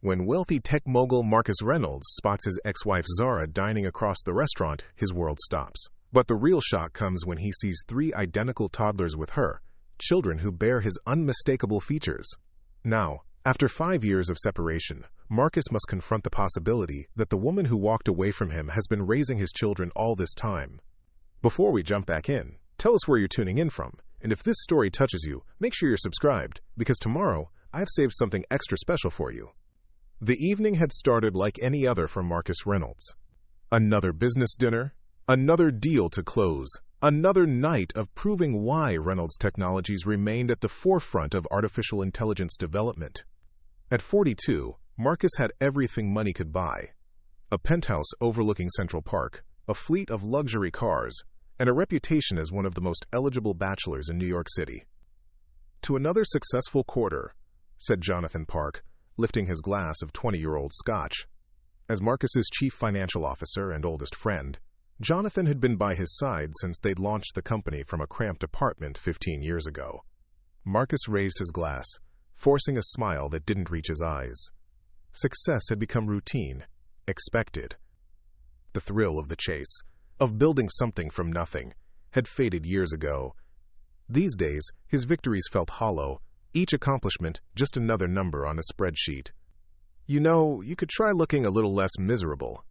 When wealthy tech mogul Marcus Reynolds spots his ex-wife Zara dining across the restaurant, his world stops. But the real shock comes when he sees three identical toddlers with her, children who bear his unmistakable features. Now, after 5 years of separation, Marcus must confront the possibility that the woman who walked away from him has been raising his children all this time. Before we jump back in, tell us where you're tuning in from, and if this story touches you, make sure you're subscribed, because tomorrow, I've saved something extra special for you. The evening had started like any other for Marcus Reynolds. Another business dinner, another deal to close, another night of proving why Reynolds Technologies remained at the forefront of artificial intelligence development. At 42, Marcus had everything money could buy: a penthouse overlooking Central Park, a fleet of luxury cars, and a reputation as one of the most eligible bachelors in New York City. "To another successful quarter," said Jonathan Park, lifting his glass of 20-year-old scotch. As Marcus's chief financial officer and oldest friend, Jonathan had been by his side since they'd launched the company from a cramped apartment 15 years ago. Marcus raised his glass, forcing a smile that didn't reach his eyes. Success had become routine, expected. The thrill of the chase, of building something from nothing, had faded years ago. These days, his victories felt hollow, each accomplishment just another number on a spreadsheet. "You know, you could try looking a little less miserable,"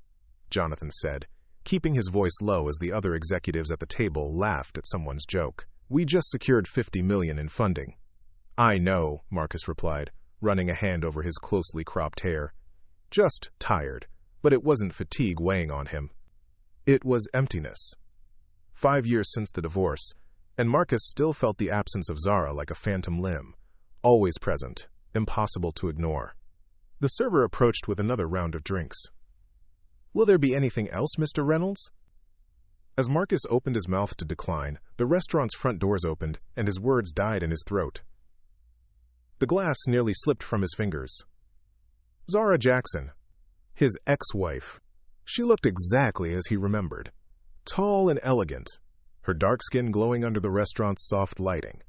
Jonathan said, keeping his voice low as the other executives at the table laughed at someone's joke. "We just secured $50 million in funding." "I know," Marcus replied, running a hand over his closely cropped hair. Just tired, but it wasn't fatigue weighing on him. It was emptiness. 5 years since the divorce, and Marcus still felt the absence of Zara like a phantom limb, always present, impossible to ignore. The server approached with another round of drinks. "Will there be anything else, Mr. Reynolds?" As Marcus opened his mouth to decline, the restaurant's front doors opened, and his words died in his throat. The glass nearly slipped from his fingers. Zara Jackson, his ex-wife. She looked exactly as he remembered. Tall and elegant, her dark skin glowing under the restaurant's soft lighting.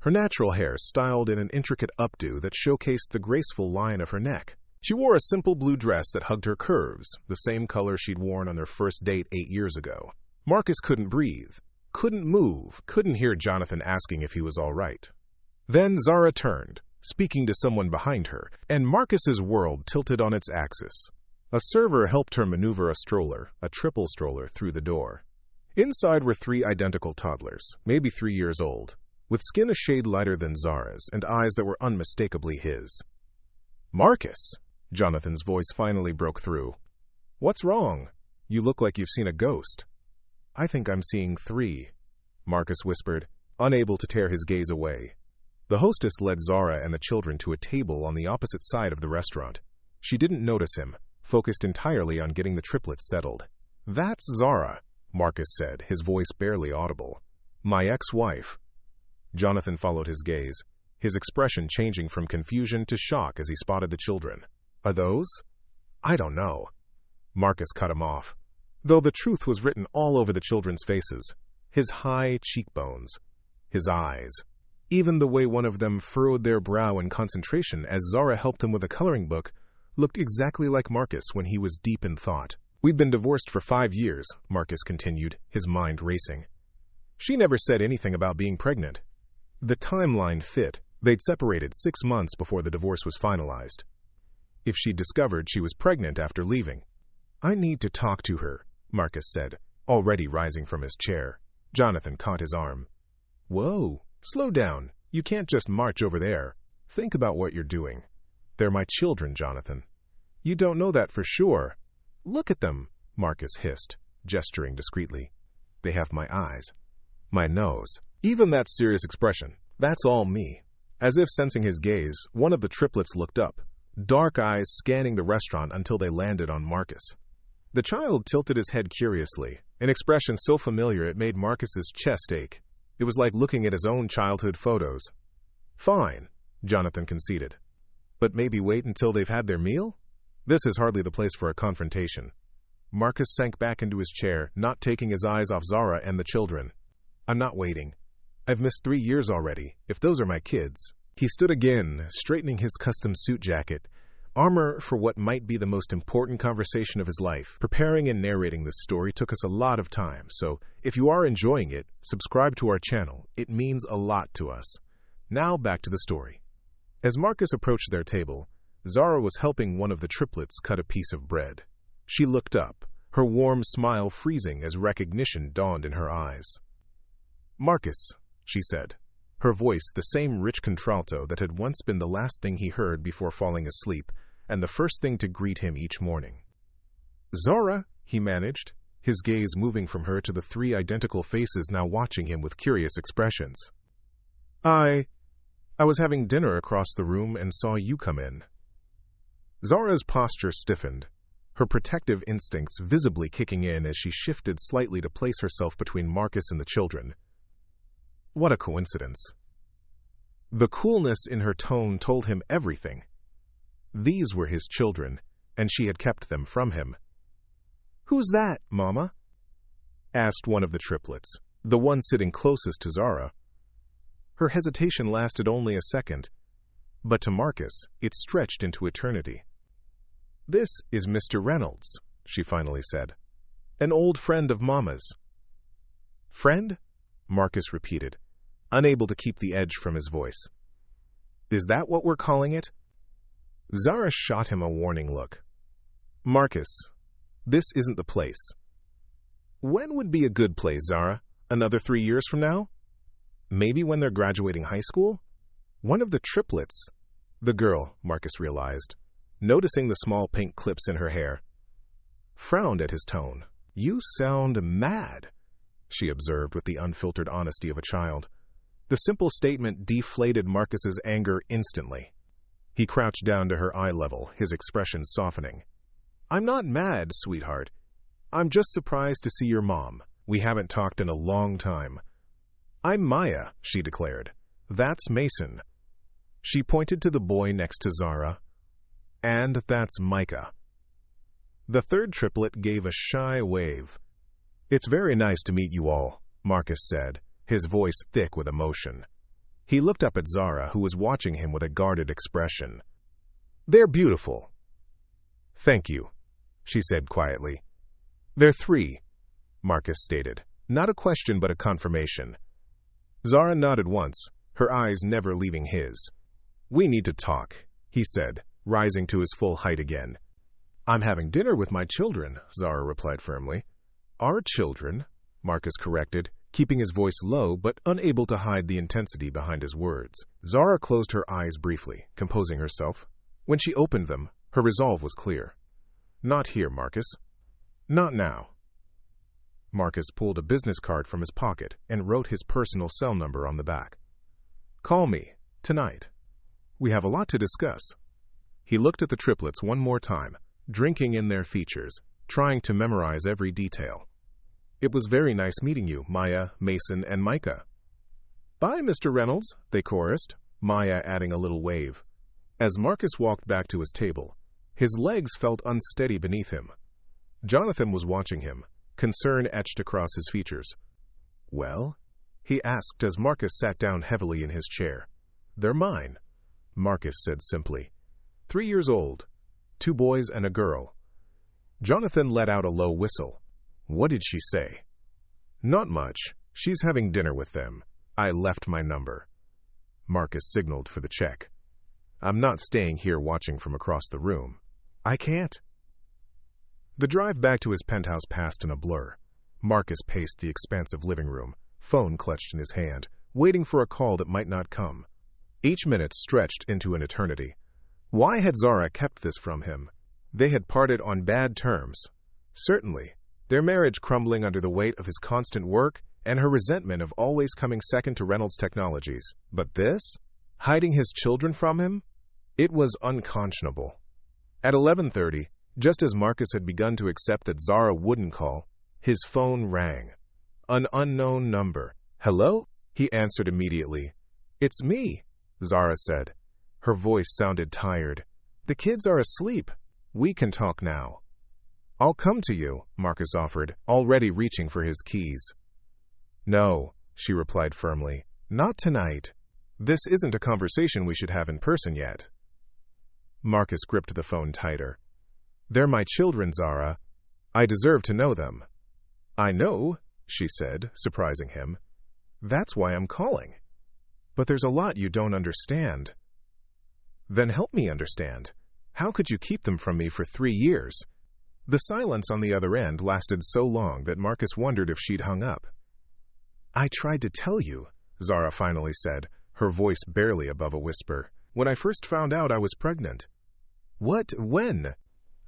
Her natural hair styled in an intricate updo that showcased the graceful line of her neck. She wore a simple blue dress that hugged her curves, the same color she'd worn on their first date 8 years ago. Marcus couldn't breathe, couldn't move, couldn't hear Jonathan asking if he was all right. Then Zara turned, speaking to someone behind her, and Marcus's world tilted on its axis. A server helped her maneuver a stroller, a triple stroller, through the door. Inside were 3 identical toddlers, maybe 3 years old, with skin a shade lighter than Zara's and eyes that were unmistakably his. "Marcus!" Jonathan's voice finally broke through. "What's wrong? You look like you've seen a ghost." "I think I'm seeing 3, Marcus whispered, unable to tear his gaze away. The hostess led Zara and the children to a table on the opposite side of the restaurant. She didn't notice him, focused entirely on getting the triplets settled. "That's Zara," Marcus said, his voice barely audible. "My ex-wife." Jonathan followed his gaze, his expression changing from confusion to shock as he spotted the children. "Are those?" "I don't know." Marcus cut him off, though the truth was written all over the children's faces. His high cheekbones, his eyes, even the way one of them furrowed their brow in concentration as Zara helped him with a coloring book, looked exactly like Marcus when he was deep in thought. "We've been divorced for 5 years, Marcus continued, his mind racing. "She never said anything about being pregnant." The timeline fit. They'd separated 6 months before the divorce was finalized. If she'd discovered she was pregnant after leaving. "I need to talk to her," Marcus said, already rising from his chair. Jonathan caught his arm. "Whoa, slow down. You can't just march over there. Think about what you're doing." "They're my children, Jonathan." "You don't know that for sure." "Look at them," Marcus hissed, gesturing discreetly. "They have my eyes, my nose, even that serious expression. That's all me." As if sensing his gaze, one of the triplets looked up, dark eyes scanning the restaurant until they landed on Marcus. The child tilted his head curiously, an expression so familiar it made Marcus's chest ache. It was like looking at his own childhood photos. "Fine," Jonathan conceded. "But maybe wait until they've had their meal?" "This is hardly the place for a confrontation." Marcus sank back into his chair, not taking his eyes off Zara and the children. "I'm not waiting. I've missed 3 years already, if those are my kids." He stood again, straightening his custom suit jacket, armor for what might be the most important conversation of his life. Preparing and narrating this story took us a lot of time, so if you are enjoying it, subscribe to our channel. It means a lot to us. Now back to the story. As Marcus approached their table, Zara was helping one of the triplets cut a piece of bread. She looked up, her warm smile freezing as recognition dawned in her eyes. "Marcus," she said, her voice the same rich contralto that had once been the last thing he heard before falling asleep and the first thing to greet him each morning. "Zara," he managed, his gaze moving from her to the three identical faces now watching him with curious expressions. I was having dinner across the room and saw you come in." Zara's posture stiffened, her protective instincts visibly kicking in as she shifted slightly to place herself between Marcus and the children. What a coincidence. The coolness in her tone told him everything. These were his children, and she had kept them from him. "Who's that, Mama?" asked one of the triplets, the one sitting closest to Zara. Her hesitation lasted only a second, but to Marcus, it stretched into eternity. "This is Mr. Reynolds," she finally said. "An old friend of Mama's." "Friend?" Marcus repeated, unable to keep the edge from his voice. "Is that what we're calling it?" Zara shot him a warning look. "Marcus, this isn't the place." "When would be a good place, Zara? Another 3 years from now? Maybe when they're graduating high school?" One of the triplets, the girl, Marcus realized, noticing the small pink clips in her hair, frowned at his tone. "You sound mad," she observed with the unfiltered honesty of a child. The simple statement deflated Marcus's anger instantly. He crouched down to her eye level, his expression softening. "I'm not mad, sweetheart. I'm just surprised to see your mom. We haven't talked in a long time." "I'm Maya," she declared. "That's Mason." She pointed to the boy next to Zara. "And that's Micah." The third triplet gave a shy wave. "It's very nice to meet you all," Marcus said, his voice thick with emotion. He looked up at Zara, who was watching him with a guarded expression. "They're beautiful." "Thank you," she said quietly. "They're 3, Marcus stated, not a question but a confirmation. Zara nodded once, her eyes never leaving his. "We need to talk," he said, rising to his full height again. "I'm having dinner with my children," Zara replied firmly. "Our children," Marcus corrected, keeping his voice low but unable to hide the intensity behind his words. Zara closed her eyes briefly, composing herself. When she opened them, her resolve was clear. "Not here, Marcus. Not now." Marcus pulled a business card from his pocket and wrote his personal cell number on the back. "Call me, tonight. We have a lot to discuss." He looked at the triplets one more time, drinking in their features, trying to memorize every detail. "It was very nice meeting you, Maya, Mason, and Micah." "Bye, Mr. Reynolds," they chorused, Maya adding a little wave. As Marcus walked back to his table, his legs felt unsteady beneath him. Jonathan was watching him, concern etched across his features. "Well?" he asked as Marcus sat down heavily in his chair. "They're mine," Marcus said simply. 3 years old, 2 boys and a girl. Jonathan let out a low whistle. "What did she say?" "Not much. She's having dinner with them. I left my number." Marcus signaled for the check. "I'm not staying here watching from across the room. I can't." The drive back to his penthouse passed in a blur. Marcus paced the expansive living room, phone clutched in his hand, waiting for a call that might not come. Each minute stretched into an eternity. Why had Zara kept this from him? They had parted on bad terms. Certainly, their marriage crumbling under the weight of his constant work and her resentment of always coming second to Reynolds Technologies. But this? Hiding his children from him? It was unconscionable. At 11:30, just as Marcus had begun to accept that Zara wouldn't call, his phone rang. An unknown number. "Hello?" He answered immediately. "It's me," Zara said. Her voice sounded tired. "The kids are asleep. We can talk now." "I'll come to you," Marcus offered, already reaching for his keys. "No," she replied firmly. "Not tonight. This isn't a conversation we should have in person yet." Marcus gripped the phone tighter. "They're my children, Zara. I deserve to know them." "I know," she said, surprising him. "That's why I'm calling. But there's a lot you don't understand." "Then help me understand. How could you keep them from me for 3 years?" The silence on the other end lasted so long that Marcus wondered if she'd hung up. "I tried to tell you," Zara finally said, her voice barely above a whisper. "When I first found out I was pregnant." "What? When?"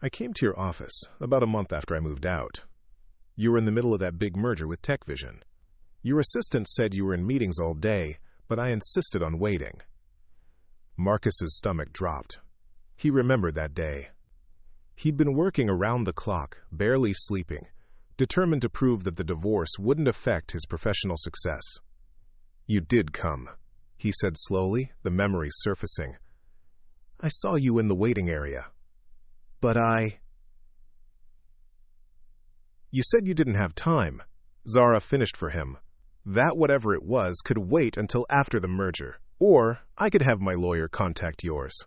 "I came to your office about a month after I moved out. You were in the middle of that big merger with TechVision. Your assistant said you were in meetings all day, but I insisted on waiting." Marcus's stomach dropped. He remembered that day. He'd been working around the clock, barely sleeping, determined to prove that the divorce wouldn't affect his professional success. "You did come," he said slowly, the memory surfacing. "I saw you in the waiting area. But You said you didn't have time." Zara finished for him. "That whatever it was could wait until after the merger, or I could have my lawyer contact yours."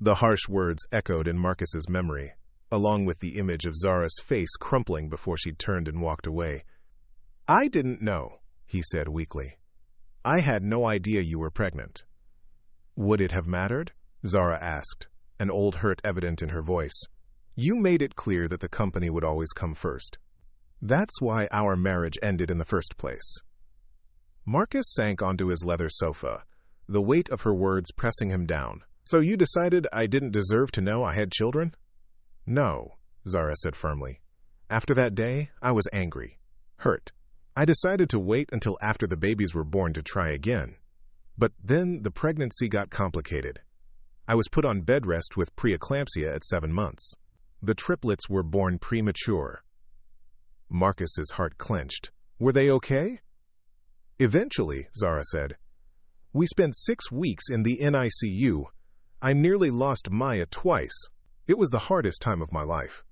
The harsh words echoed in Marcus's memory, along with the image of Zara's face crumpling before she turned and walked away. "I didn't know," he said weakly. "I had no idea you were pregnant." "Would it have mattered?" Zara asked, an old hurt evident in her voice. "You made it clear that the company would always come first. That's why our marriage ended in the first place." Marcus sank onto his leather sofa, the weight of her words pressing him down. "So you decided I didn't deserve to know I had children?" "No," Zara said firmly. "After that day, I was angry, hurt. I decided to wait until after the babies were born to try again. But then the pregnancy got complicated. I was put on bed rest with preeclampsia at 7 months. The triplets were born premature." Marcus's heart clenched. "Were they okay?" "Eventually," Zara said. "We spent 6 weeks in the NICU. I nearly lost Maya twice. It was the hardest time of my life."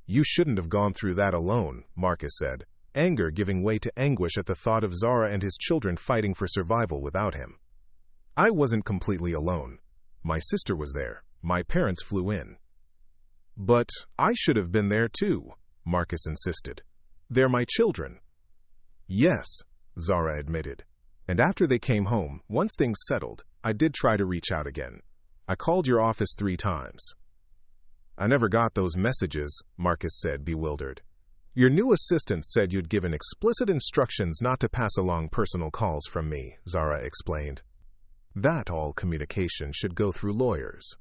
"You shouldn't have gone through that alone," Marcus said, anger giving way to anguish at the thought of Zara and his children fighting for survival without him. "I wasn't completely alone. My sister was there. My parents flew in." "But I should have been there too," Marcus insisted. "They're my children." "Yes," Zara admitted. "And after they came home, once things settled, I did try to reach out again. I called your office 3 times. "I never got those messages," Marcus said, bewildered. "Your new assistant said you'd given explicit instructions not to pass along personal calls from me," Zara explained. "That all communication should go through lawyers."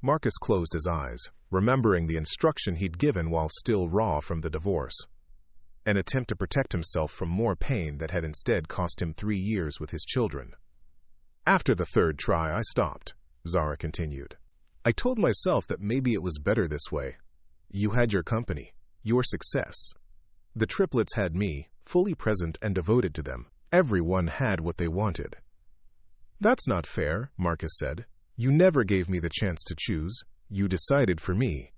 Marcus closed his eyes, remembering the instruction he'd given while still raw from the divorce. An attempt to protect himself from more pain that had instead cost him 3 years with his children. "After the 3rd try, I stopped," Zara continued. "I told myself that maybe it was better this way. You had your company, your success. The triplets had me, fully present and devoted to them. Everyone had what they wanted." "That's not fair," Marcus said. "You never gave me the chance to choose. You decided for me."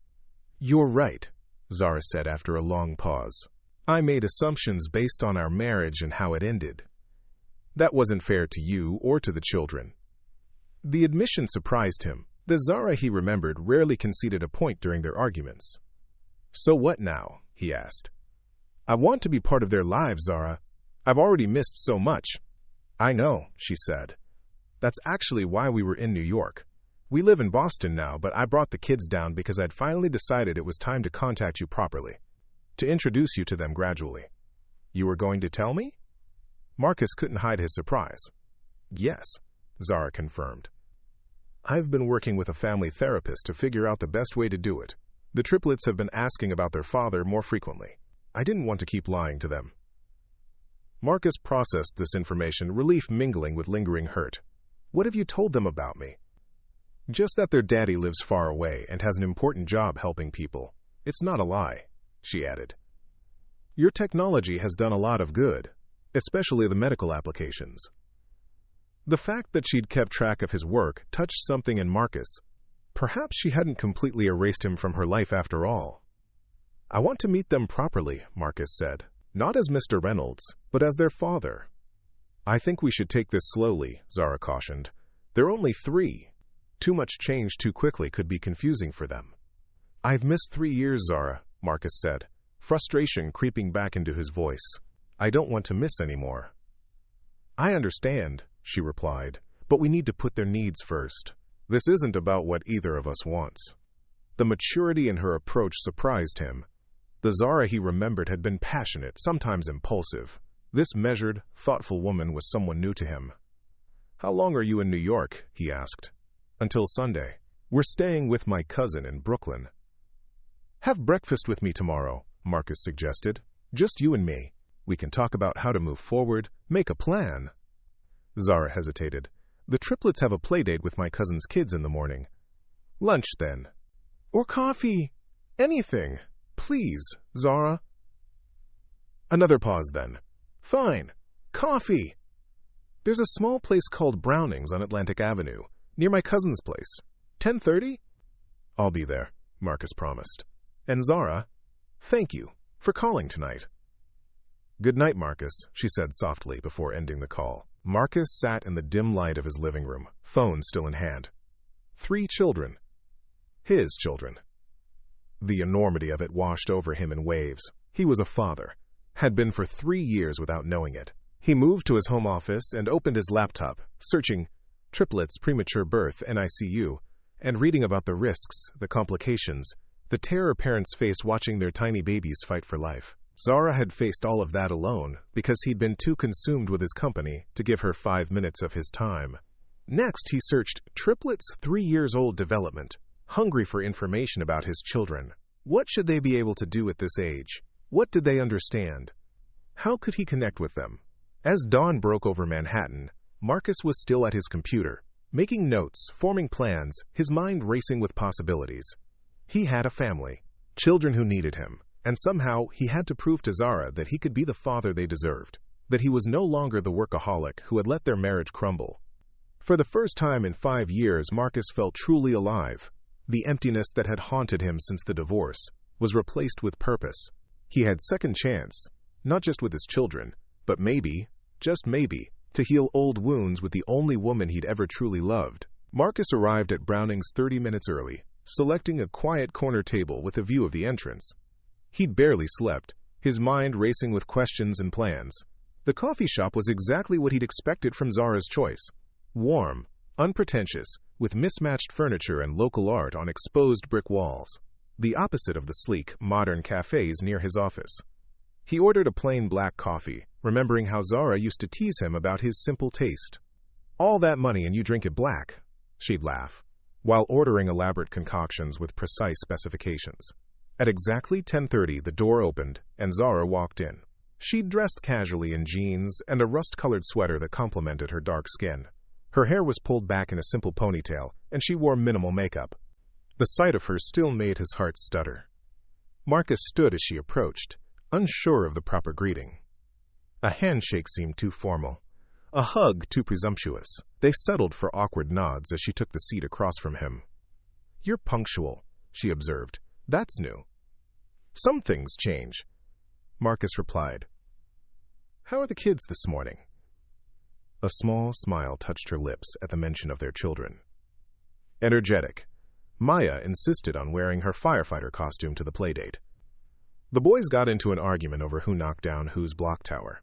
"You're right," Zara said after a long pause. "I made assumptions based on our marriage and how it ended. That wasn't fair to you or to the children." The admission surprised him. The Zara he remembered rarely conceded a point during their arguments. "So what now?" he asked. "I want to be part of their lives, Zara. I've already missed so much." "I know," she said. "That's actually why we were in New York. We live in Boston now, but I brought the kids down because I'd finally decided it was time to contact you properly, to introduce you to them gradually." "You were going to tell me?" Marcus couldn't hide his surprise. "Yes," Zara confirmed. "I've been working with a family therapist to figure out the best way to do it. The triplets have been asking about their father more frequently. I didn't want to keep lying to them." Marcus processed this information, relief mingling with lingering hurt. "What have you told them about me?" "Just that their daddy lives far away and has an important job helping people. It's not a lie," she added. "Your technology has done a lot of good, especially the medical applications." The fact that she'd kept track of his work touched something in Marcus. Perhaps she hadn't completely erased him from her life after all. "I want to meet them properly," Marcus said. "Not as Mr. Reynolds, but as their father." "I think we should take this slowly," Zara cautioned. "They're only 3. Too much change too quickly could be confusing for them. "I've missed 3 years, Zara," Marcus said, frustration creeping back into his voice. "I don't want to miss any more." "I understand," she replied, "but we need to put their needs first. This isn't about what either of us wants." The maturity in her approach surprised him. The Zara he remembered had been passionate, sometimes impulsive. This measured, thoughtful woman was someone new to him. "How long are you in New York?" he asked. "Until Sunday. We're staying with my cousin in Brooklyn." "Have breakfast with me tomorrow," Marcus suggested. "Just you and me. We can talk about how to move forward, make a plan." Zara hesitated. "The Triplets have a play date with my cousin's kids in the morning." "Lunch, then." "Or coffee. Anything. Please, Zara." Another pause, then. "Fine. Coffee. There's a small place called Browning's on Atlantic Avenue, near my cousin's place. 10:30? "I'll be there," Marcus promised. "And Zara, thank you for calling tonight." "Good night, Marcus," she said softly before ending the call. Marcus sat in the dim light of his living room, phone still in hand. 3 children. His children. The enormity of it washed over him in waves. He was a father. Had been for 3 years without knowing it. He moved to his home office and opened his laptop, searching triplets, premature birth, NICU, and reading about the risks, the complications, the terror parents face watching their tiny babies fight for life. Zara had faced all of that alone because he'd been too consumed with his company to give her 5 minutes of his time. Next, he searched Triplets' 3-year-old development, hungry for information about his children. What should they be able to do at this age? What did they understand? How could he connect with them? As dawn broke over Manhattan, Marcus was still at his computer, making notes, forming plans, his mind racing with possibilities. He had a family, children who needed him, and somehow he had to prove to Zara that he could be the father they deserved, that he was no longer the workaholic who had let their marriage crumble. For the first time in 5 years, Marcus felt truly alive. The emptiness that had haunted him since the divorce was replaced with purpose. He had second chance, not just with his children, but maybe, just maybe, to heal old wounds with the only woman he'd ever truly loved. Marcus arrived at Browning's 30 minutes early, selecting a quiet corner table with a view of the entrance. He'd barely slept, his mind racing with questions and plans. The coffee shop was exactly what he'd expected from Zara's choice. Warm, unpretentious, with mismatched furniture and local art on exposed brick walls. The opposite of the sleek, modern cafes near his office. He ordered a plain black coffee, remembering how Zara used to tease him about his simple taste. "All that money and you drink it black," she'd laugh, while ordering elaborate concoctions with precise specifications. At exactly 10:30, the door opened, and Zara walked in. She'd dressed casually in jeans and a rust-colored sweater that complemented her dark skin. Her hair was pulled back in a simple ponytail, and she wore minimal makeup. The sight of her still made his heart stutter. Marcus stood as she approached, unsure of the proper greeting. A handshake seemed too formal, a hug too presumptuous. They settled for awkward nods as she took the seat across from him. "You're punctual," she observed. "That's new." "Some things change," Marcus replied. "How are the kids this morning?" A small smile touched her lips at the mention of their children. Energetic, Maya insisted on wearing her firefighter costume to the playdate. The boys got into an argument over who knocked down whose block tower.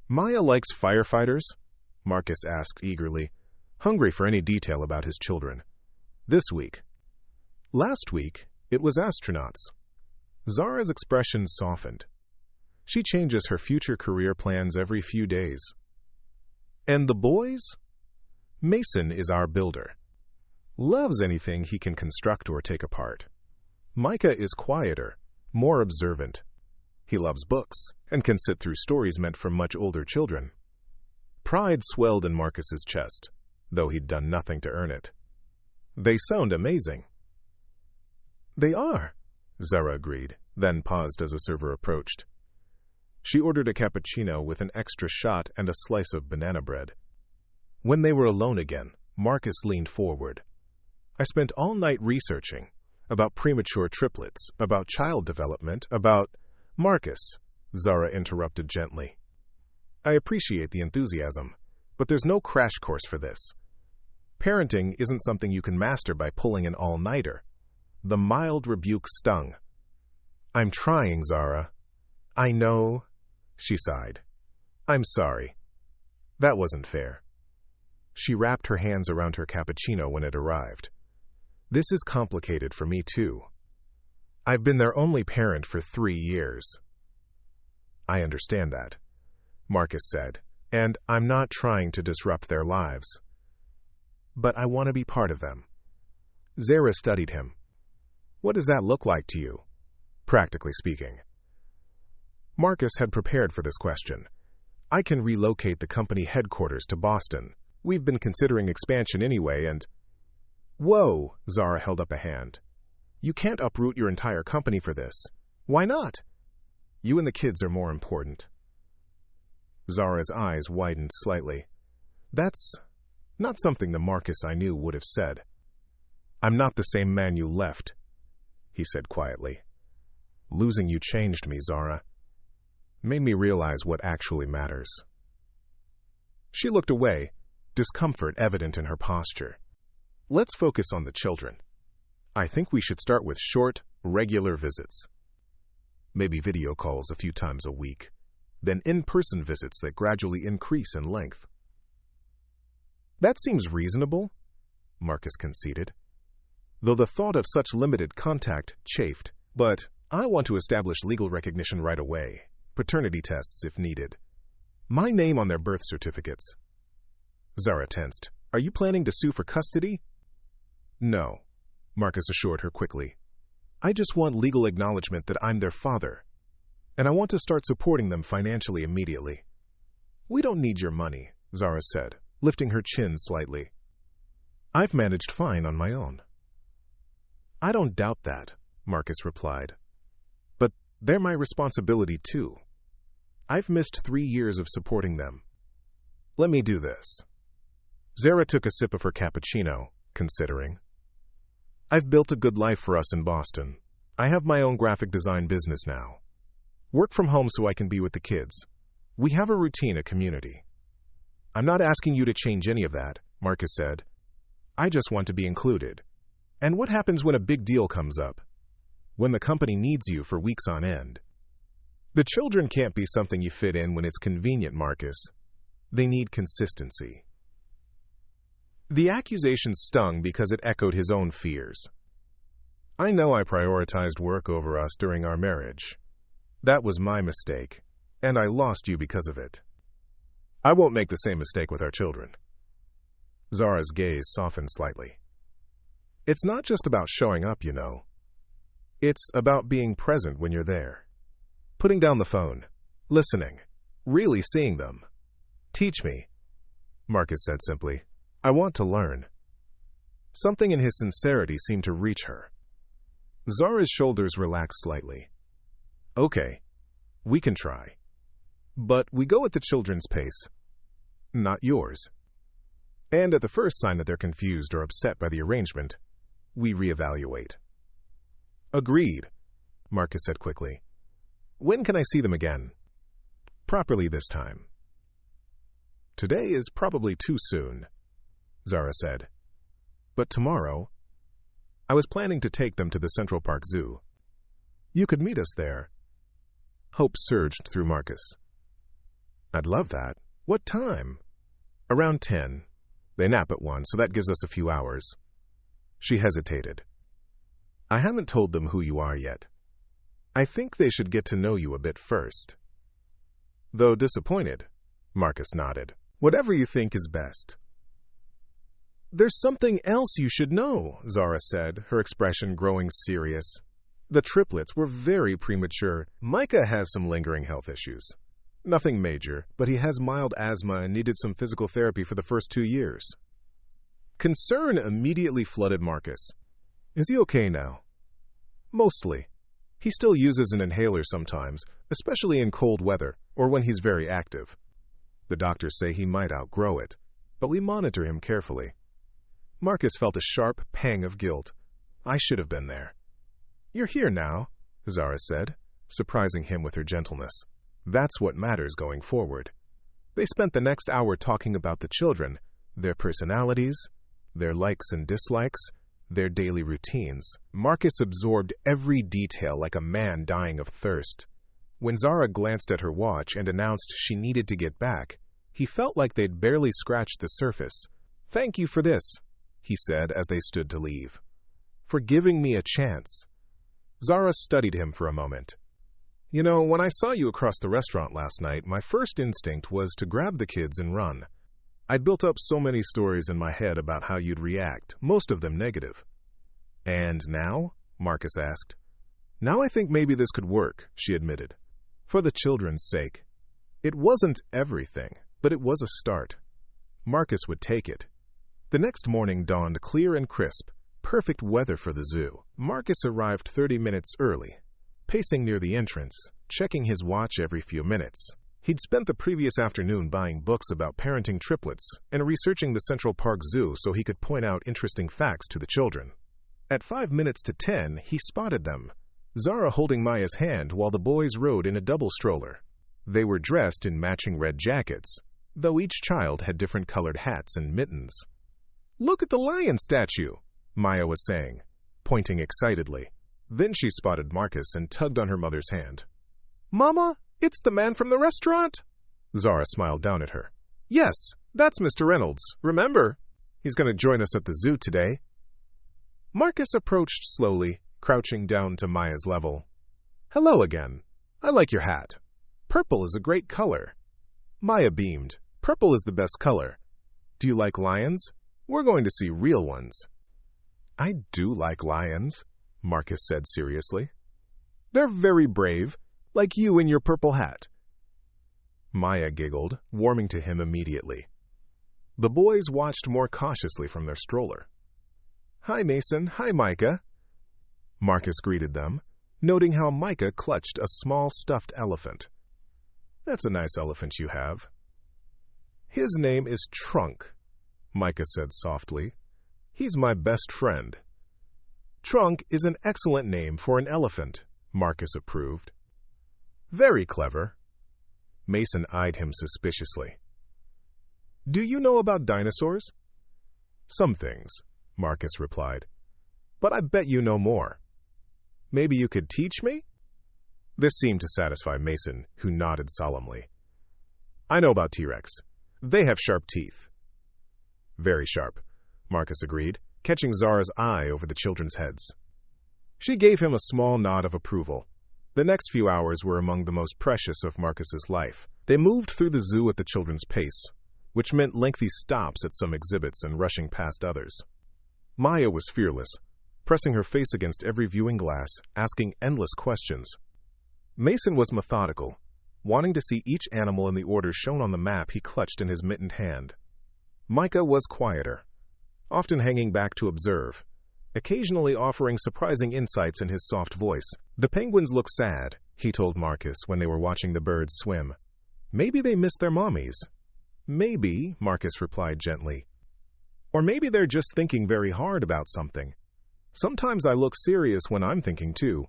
"Maya likes firefighters?" Marcus asked eagerly, hungry for any detail about his children. "This week." "Last week, it was astronauts." Zara's expression softened. "She changes her future career plans every few days." "And the boys?" "Mason is our builder. Loves anything he can construct or take apart. Micah is quieter, more observant. He loves books and can sit through stories meant for much older children." Pride swelled in Marcus's chest, though he'd done nothing to earn it. "They sound amazing." "They are," Zara agreed, then paused as a server approached. She ordered a cappuccino with an extra shot and a slice of banana bread. When they were alone again, Marcus leaned forward. "I spent all night researching about premature triplets, about child development, about—" "Marcus," Zara interrupted gently. "I appreciate the enthusiasm, but there's no crash course for this. Parenting isn't something you can master by pulling an all-nighter. The mild rebuke stung. "I'm trying, Zara." "I know," she sighed. "I'm sorry. That wasn't fair." She wrapped her hands around her cappuccino when it arrived. "This is complicated for me, too. I've been their only parent for 3 years." "I understand that," Marcus said, "and I'm not trying to disrupt their lives. But I want to be part of them." Zara studied him. "What does that look like to you, practically speaking?" Marcus had prepared for this question. "I can relocate the company headquarters to Boston. We've been considering expansion anyway, and—" "Whoa," Zara held up a hand. "You can't uproot your entire company for this." "Why not?" "You and the kids are more important." Zara's eyes widened slightly. "That's not something the Marcus I knew would have said." "I'm not the same man you left," he said quietly. "Losing you changed me, Zara. Made me realize what actually matters." She looked away, discomfort evident in her posture. "Let's focus on the children. I think we should start with short, regular visits. Maybe video calls a few times a week, then in-person visits that gradually increase in length." "That seems reasonable," Marcus conceded, though the thought of such limited contact chafed. "But I want to establish legal recognition right away, paternity tests if needed. My name on their birth certificates." Zara tensed. "Are you planning to sue for custody?" "No," Marcus assured her quickly. "I just want legal acknowledgement that I'm their father, and I want to start supporting them financially immediately." "We don't need your money," Zara said, lifting her chin slightly. "I've managed fine on my own." "I don't doubt that," Marcus replied. "But they're my responsibility too. I've missed 3 years of supporting them. Let me do this." Zara took a sip of her cappuccino, considering. "I've built a good life for us in Boston. I have my own graphic design business now. Work from home so I can be with the kids. We have a routine, a community." "I'm not asking you to change any of that," Marcus said. "I just want to be included. And what happens when a big deal comes up? When the company needs you for weeks on end?" "The children can't be something you fit in when it's convenient, Marcus. They need consistency." The accusation stung because it echoed his own fears. "I know I prioritized work over us during our marriage. That was my mistake, and I lost you because of it. I won't make the same mistake with our children." Zara's gaze softened slightly. "It's not just about showing up, you know. It's about being present when you're there. Putting down the phone, listening, really seeing them. Teach me," Marcus said simply. "I want to learn." Something in his sincerity seemed to reach her. Zara's shoulders relaxed slightly. "Okay, we can try. But we go at the children's pace, not yours. And at the first sign that they're confused or upset by the arrangement, we reevaluate." "Agreed," Marcus said quickly. "When can I see them again? Properly this time." "Today is probably too soon," Zara said. "But tomorrow, I was planning to take them to the Central Park Zoo. You could meet us there." Hope surged through Marcus. "I'd love that. What time?" "Around 10. They nap at 1, so that gives us a few hours." She hesitated. "I haven't told them who you are yet. I think they should get to know you a bit first." Though disappointed, Marcus nodded. "Whatever you think is best." "There's something else you should know," Zara said, her expression growing serious. "The triplets were very premature. Micah has some lingering health issues. Nothing major, but he has mild asthma and needed some physical therapy for the first 2 years." Concern immediately flooded Marcus. "Is he okay now?" "Mostly. He still uses an inhaler sometimes, especially in cold weather or when he's very active. The doctors say he might outgrow it, but we monitor him carefully." Marcus felt a sharp pang of guilt. "I should have been there." "You're here now," Zara said, surprising him with her gentleness. "That's what matters going forward." They spent the next hour talking about the children, their personalities, their likes and dislikes, their daily routines. Marcus absorbed every detail like a man dying of thirst. When Zara glanced at her watch and announced she needed to get back, he felt like they'd barely scratched the surface. "Thank you for this," he said as they stood to leave. "For giving me a chance." Zara studied him for a moment. "You know, when I saw you across the restaurant last night, my first instinct was to grab the kids and run. I'd built up so many stories in my head about how you'd react, most of them negative." "And now?" Marcus asked. "Now I think maybe this could work," she admitted. "For the children's sake." It wasn't everything, but it was a start. Marcus would take it. The next morning dawned clear and crisp, perfect weather for the zoo. Marcus arrived 30 minutes early, pacing near the entrance, checking his watch every few minutes. He'd spent the previous afternoon buying books about parenting triplets and researching the Central Park Zoo so he could point out interesting facts to the children. At 5 minutes to 10, he spotted them, Zara holding Maya's hand while the boys rode in a double stroller. They were dressed in matching red jackets, though each child had different colored hats and mittens. "Look at the lion statue," Maya was saying, pointing excitedly. Then she spotted Marcus and tugged on her mother's hand. "Mama, it's the man from the restaurant!" Zara smiled down at her. "Yes, that's Mr. Reynolds. Remember? He's going to join us at the zoo today." Marcus approached slowly, crouching down to Maya's level. "Hello again. I like your hat. Purple is a great color." Maya beamed. "Purple is the best color. Do you like lions? We're going to see real ones." "I do like lions," Marcus said seriously. "They're very brave, like you in your purple hat." Maya giggled, warming to him immediately. The boys watched more cautiously from their stroller. "Hi, Mason. Hi, Micah." Marcus greeted them, noting how Micah clutched a small stuffed elephant. "That's a nice elephant you have." "His name is Trunk," Micah said softly. "He's my best friend." "Trunk is an excellent name for an elephant," Marcus approved. "Very clever." Mason eyed him suspiciously. "Do you know about dinosaurs?" "Some things," Marcus replied. "But I bet you know more. Maybe you could teach me?" This seemed to satisfy Mason, who nodded solemnly. "I know about T-Rex. They have sharp teeth." "Very sharp," Marcus agreed, catching Zara's eye over the children's heads. She gave him a small nod of approval. The next few hours were among the most precious of Marcus's life. They moved through the zoo at the children's pace, which meant lengthy stops at some exhibits and rushing past others. Maya was fearless, pressing her face against every viewing glass, asking endless questions. Mason was methodical, wanting to see each animal in the order shown on the map he clutched in his mittened hand. Micah was quieter, often hanging back to observe, occasionally offering surprising insights in his soft voice. "The penguins look sad," he told Marcus when they were watching the birds swim. "Maybe they miss their mommies." "Maybe," Marcus replied gently. "Or maybe they're just thinking very hard about something. Sometimes I look serious when I'm thinking too."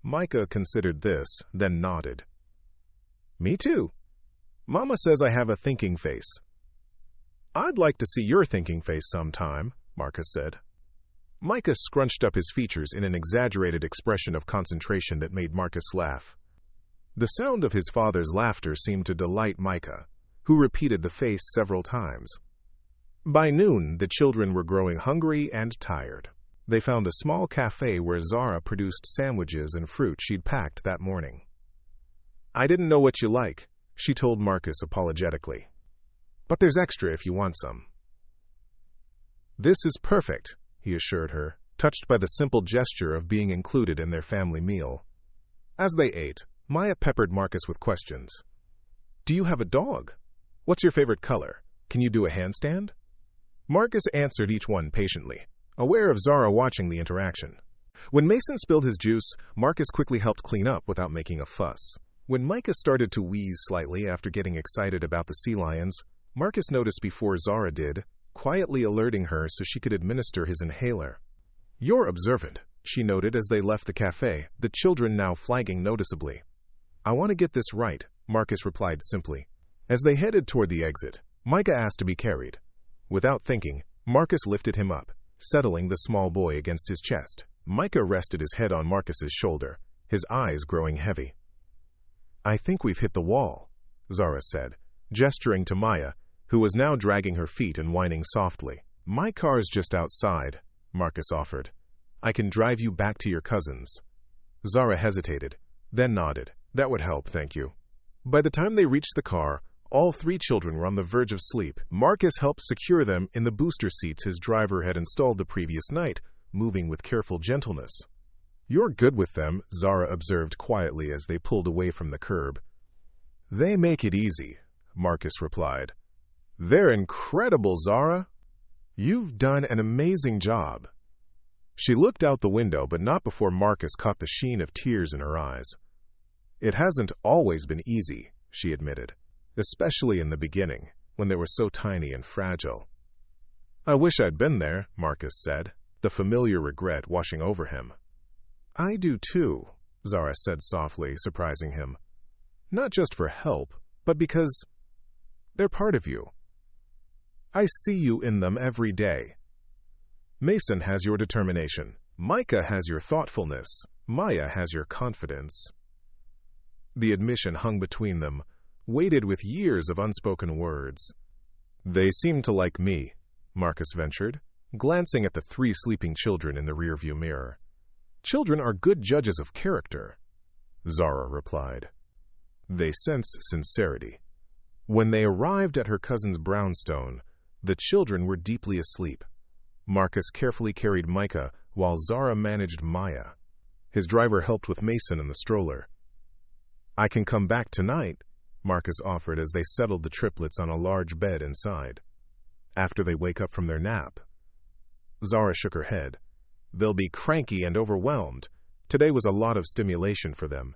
Micah considered this, then nodded. "Me too. Mama says I have a thinking face." "I'd like to see your thinking face sometime," Marcus said. Micah scrunched up his features in an exaggerated expression of concentration that made Marcus laugh. The sound of his father's laughter seemed to delight Micah, who repeated the face several times. By noon, the children were growing hungry and tired. They found a small cafe where Zara produced sandwiches and fruit she'd packed that morning. "I didn't know what you like," she told Marcus apologetically. "But there's extra if you want some." "This is perfect," he assured her, touched by the simple gesture of being included in their family meal. As they ate, Maya peppered Marcus with questions. "Do you have a dog? What's your favorite color? Can you do a handstand?" Marcus answered each one patiently, aware of Zara watching the interaction. When Mason spilled his juice, Marcus quickly helped clean up without making a fuss. When Micah started to wheeze slightly after getting excited about the sea lions, Marcus noticed before Zara did, quietly alerting her so she could administer his inhaler. "You're observant," she noted as they left the cafe, the children now flagging noticeably. "I want to get this right," Marcus replied simply. As they headed toward the exit, Micah asked to be carried. Without thinking, Marcus lifted him up, settling the small boy against his chest. Micah rested his head on Marcus's shoulder, his eyes growing heavy. "I think we've hit the wall," Zara said, gesturing to Maya, who was now dragging her feet and whining softly. "My car's just outside," Marcus offered. "I can drive you back to your cousin's." Zara hesitated, then nodded. "That would help, thank you." By the time they reached the car, all 3 children were on the verge of sleep. Marcus helped secure them in the booster seats his driver had installed the previous night, moving with careful gentleness. "You're good with them," Zara observed quietly as they pulled away from the curb. "They make it easy," Marcus replied. "They're incredible, Zara. You've done an amazing job." She looked out the window, but not before Marcus caught the sheen of tears in her eyes. "It hasn't always been easy," she admitted, "especially in the beginning, when they were so tiny and fragile." "I wish I'd been there," Marcus said, the familiar regret washing over him. "I do too," Zara said softly, surprising him. "Not just for help, but because they're part of you. I see you in them every day. Mason has your determination. Micah has your thoughtfulness. Maya has your confidence." The admission hung between them, weighted with years of unspoken words. "They seem to like me," Marcus ventured, glancing at the 3 sleeping children in the rearview mirror. "Children are good judges of character," Zara replied. They sensed sincerity. When they arrived at her cousin's brownstone, the children were deeply asleep. Marcus carefully carried Micah while Zara managed Maya. His driver helped with Mason and the stroller. "I can come back tonight," Marcus offered as they settled the triplets on a large bed inside. "After they wake up from their nap." Zara shook her head. "They'll be cranky and overwhelmed. Today was a lot of stimulation for them.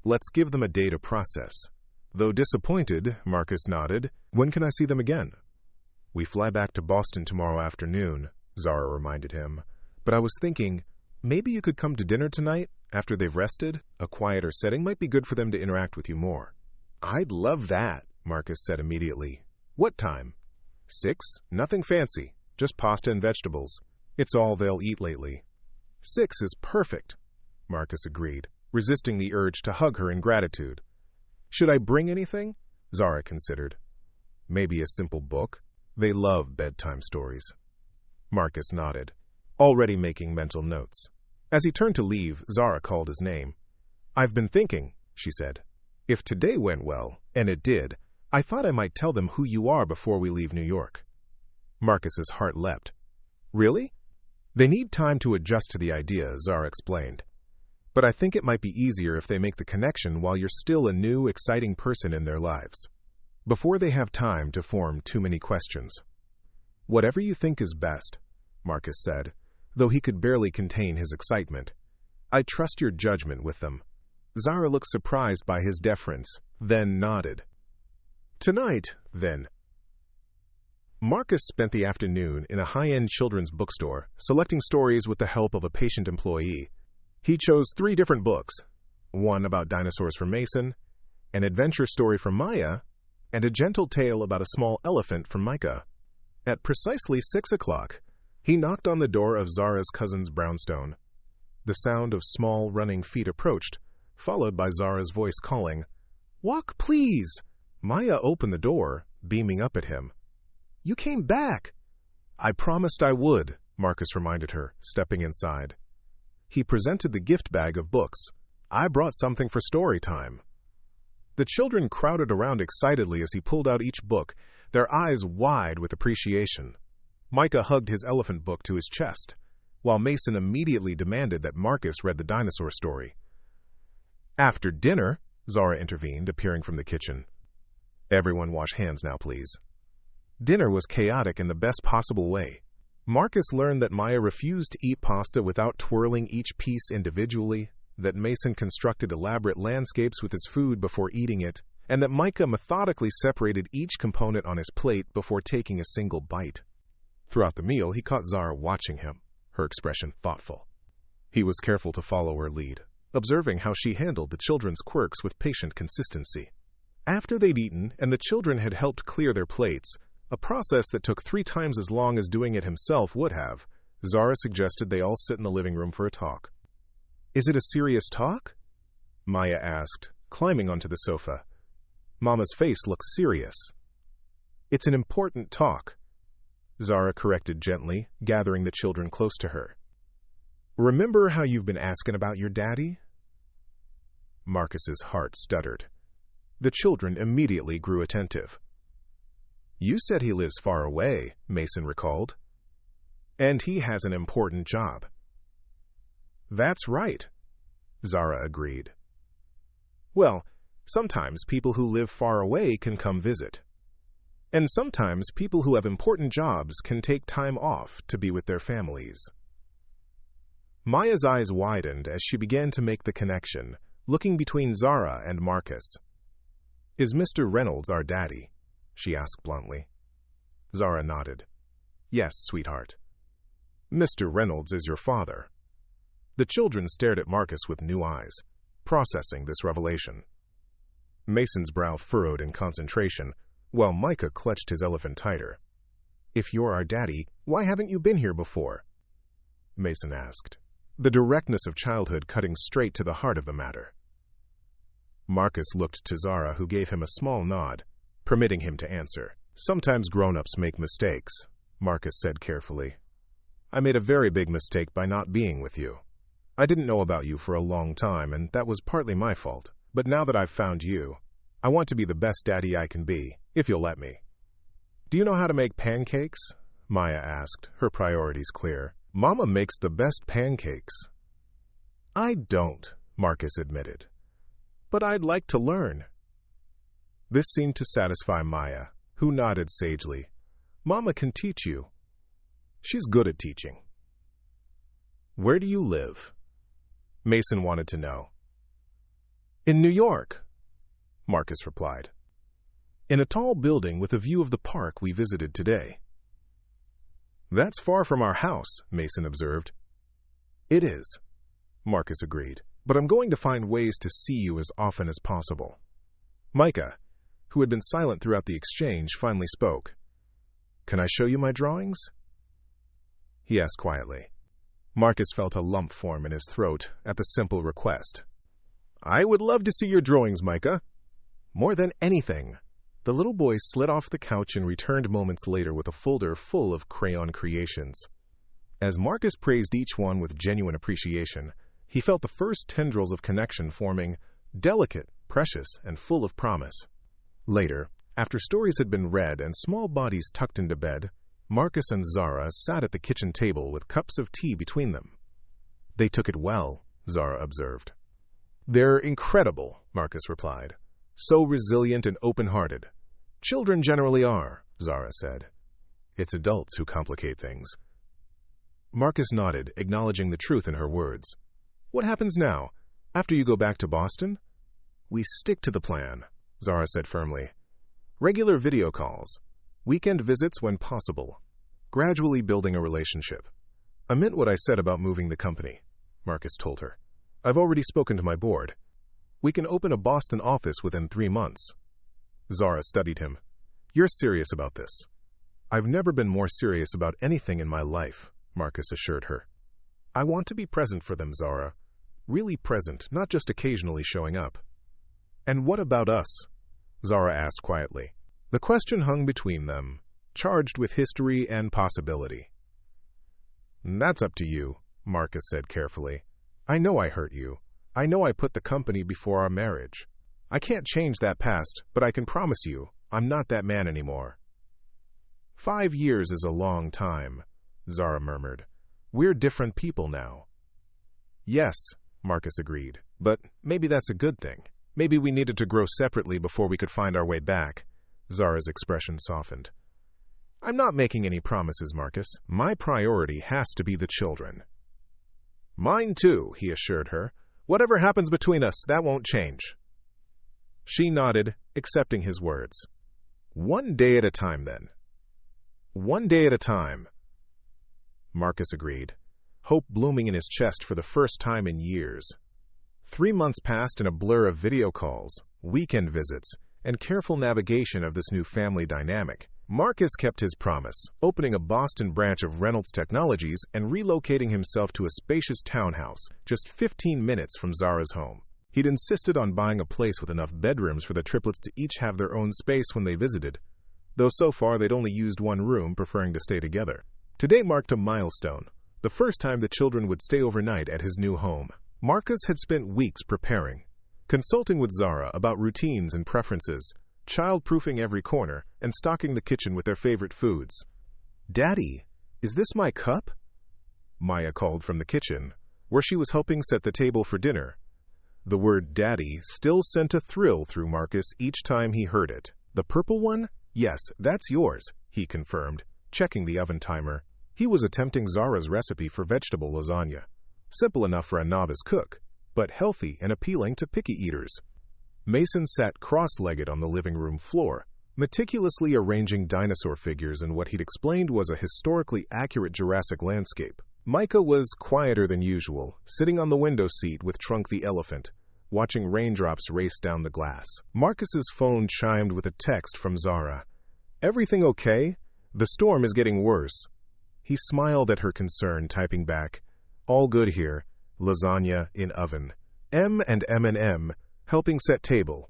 Let's give them a day to process." Though disappointed, Marcus nodded. "When can I see them again?" "We fly back to Boston tomorrow afternoon," Zara reminded him. "But I was thinking, maybe you could come to dinner tonight, after they've rested? A quieter setting might be good for them to interact with you more." "I'd love that," Marcus said immediately. "What time?" 6? Nothing fancy, just pasta and vegetables. It's all they'll eat lately." 6 is perfect," Marcus agreed, resisting the urge to hug her in gratitude. "Should I bring anything?" Zara considered. "Maybe a simple book. They love bedtime stories." Marcus nodded, already making mental notes. As he turned to leave, Zara called his name. "I've been thinking," she said. "If today went well, and it did, I thought I might tell them who you are before we leave New York." Marcus's heart leapt. "Really?" "They need time to adjust to the idea," Zara explained. "But I think it might be easier if they make the connection while you're still a new, exciting person in their lives, before they have time to form too many questions." "Whatever you think is best," Marcus said, though he could barely contain his excitement. "I trust your judgment with them." Zara looked surprised by his deference, then nodded. "Tonight, then." Marcus spent the afternoon in a high-end children's bookstore, selecting stories with the help of a patient employee. He chose 3 different books, one about dinosaurs for Mason, an adventure story for Maya, and a gentle tale about a small elephant for Micah. At precisely 6 o'clock, he knocked on the door of Zara's cousin's brownstone. The sound of small running feet approached, followed by Zara's voice calling, "Walk, please!" Maya opened the door, beaming up at him. "You came back!" "I promised I would," Marcus reminded her, stepping inside. He presented the gift bag of books. "I brought something for story time." The children crowded around excitedly as he pulled out each book, their eyes wide with appreciation. Micah hugged his elephant book to his chest, while Mason immediately demanded that Marcus read the dinosaur story. "After dinner," Zara intervened, appearing from the kitchen. "Everyone wash hands now, please." Dinner was chaotic in the best possible way. Marcus learned that Maya refused to eat pasta without twirling each piece individually, that Mason constructed elaborate landscapes with his food before eating it, and that Micah methodically separated each component on his plate before taking a single bite. Throughout the meal, he caught Zara watching him, her expression thoughtful. He was careful to follow her lead, observing how she handled the children's quirks with patient consistency. After they'd eaten and the children had helped clear their plates, A process that took 3 times as long as doing it himself would have. Zara suggested they all sit in the living room for a talk. "Is it a serious talk?" Maya asked, climbing onto the sofa. Mama's face looked serious. "It's an important talk," Zara corrected gently, gathering the children close to her. "Remember how you've been asking about your daddy?" Marcus's heart stuttered. The children immediately grew attentive. "You said he lives far away," Mason recalled. "And he has an important job." "That's right," Zara agreed. "Well, sometimes people who live far away can come visit. And sometimes people who have important jobs can take time off to be with their families." Maya's eyes widened as she began to make the connection, looking between Zara and Marcus. "Is Mr. Reynolds our daddy?" she asked bluntly. Zara nodded. "Yes, sweetheart. Mr. Reynolds is your father." The children stared at Marcus with new eyes, processing this revelation. Mason's brow furrowed in concentration, while Micah clutched his elephant tighter. "If you're our daddy, why haven't you been here before?" Mason asked, the directness of childhood cutting straight to the heart of the matter. Marcus looked to Zara, who gave him a small nod, permitting him to answer. "Sometimes grown-ups make mistakes," Marcus said carefully. "I made a very big mistake by not being with you. I didn't know about you for a long time, and that was partly my fault. But now that I've found you, I want to be the best daddy I can be, if you'll let me." "Do you know how to make pancakes?" Maya asked, her priorities clear. "Mama makes the best pancakes." "I don't," Marcus admitted. "But I'd like to learn." This seemed to satisfy Maya, who nodded sagely. "Mama can teach you. She's good at teaching." "Where do you live?" Mason wanted to know. "In New York," Marcus replied. "In a tall building with a view of the park we visited today." "That's far from our house," Mason observed. "It is," Marcus agreed, "but I'm going to find ways to see you as often as possible." Micah, who had been silent throughout the exchange, finally spoke. "Can I show you my drawings?" he asked quietly. Marcus felt a lump form in his throat at the simple request. "I would love to see your drawings, Micah." "More than anything." The little boy slid off the couch and returned moments later with a folder full of crayon creations. As Marcus praised each one with genuine appreciation, he felt the first tendrils of connection forming, delicate, precious, and full of promise. Later, after stories had been read and small bodies tucked into bed, Marcus and Zara sat at the kitchen table with cups of tea between them. "They took it well," Zara observed. "They're incredible," Marcus replied. "So resilient and open-hearted. Children generally are," Zara said. "It's adults who complicate things." Marcus nodded, acknowledging the truth in her words. "What happens now? After you go back to Boston?" "We stick to the plan," Zara said firmly. "Regular video calls. Weekend visits when possible. Gradually building a relationship." "I meant what I said about moving the company," Marcus told her. "I've already spoken to my board. We can open a Boston office within 3 months. Zara studied him. "You're serious about this?" "I've never been more serious about anything in my life," Marcus assured her. "I want to be present for them, Zara. Really present, not just occasionally showing up." "And what about us?" Zara asked quietly. The question hung between them, charged with history and possibility. "That's up to you," Marcus said carefully. "I know I hurt you. I know I put the company before our marriage. I can't change that past, but I can promise you, I'm not that man anymore." 5 years is a long time," Zara murmured. "We're different people now." "Yes," Marcus agreed, "but maybe that's a good thing. Maybe we needed to grow separately before we could find our way back." Zara's expression softened. "I'm not making any promises, Marcus. My priority has to be the children." "Mine too," he assured her. "Whatever happens between us, that won't change." She nodded, accepting his words. "One day at a time, then." "One day at a time," Marcus agreed, hope blooming in his chest for the first time in years. 3 months passed in a blur of video calls, weekend visits, and careful navigation of this new family dynamic, Marcus kept his promise, opening a Boston branch of Reynolds Technologies and relocating himself to a spacious townhouse just 15 minutes from Zara's home. He'd insisted on buying a place with enough bedrooms for the triplets to each have their own space when they visited, though so far they'd only used one room, preferring to stay together. Today marked a milestone, the first time the children would stay overnight at his new home. Marcus had spent weeks preparing, consulting with Zara about routines and preferences, child-proofing every corner, and stocking the kitchen with their favorite foods. "Daddy, is this my cup?" Maya called from the kitchen, where she was helping set the table for dinner. The word "daddy" still sent a thrill through Marcus each time he heard it. "The purple one? Yes, that's yours," he confirmed, checking the oven timer. He was attempting Zara's recipe for vegetable lasagna. Simple enough for a novice cook, but healthy and appealing to picky eaters. Mason sat cross-legged on the living room floor, meticulously arranging dinosaur figures in what he'd explained was a historically accurate Jurassic landscape. Micah was quieter than usual, sitting on the window seat with Trunk the elephant, watching raindrops race down the glass. Marcus's phone chimed with a text from Zara. "Everything okay? The storm is getting worse." He smiled at her concern, typing back, "All good here. Lasagna in oven. M&M, helping set table."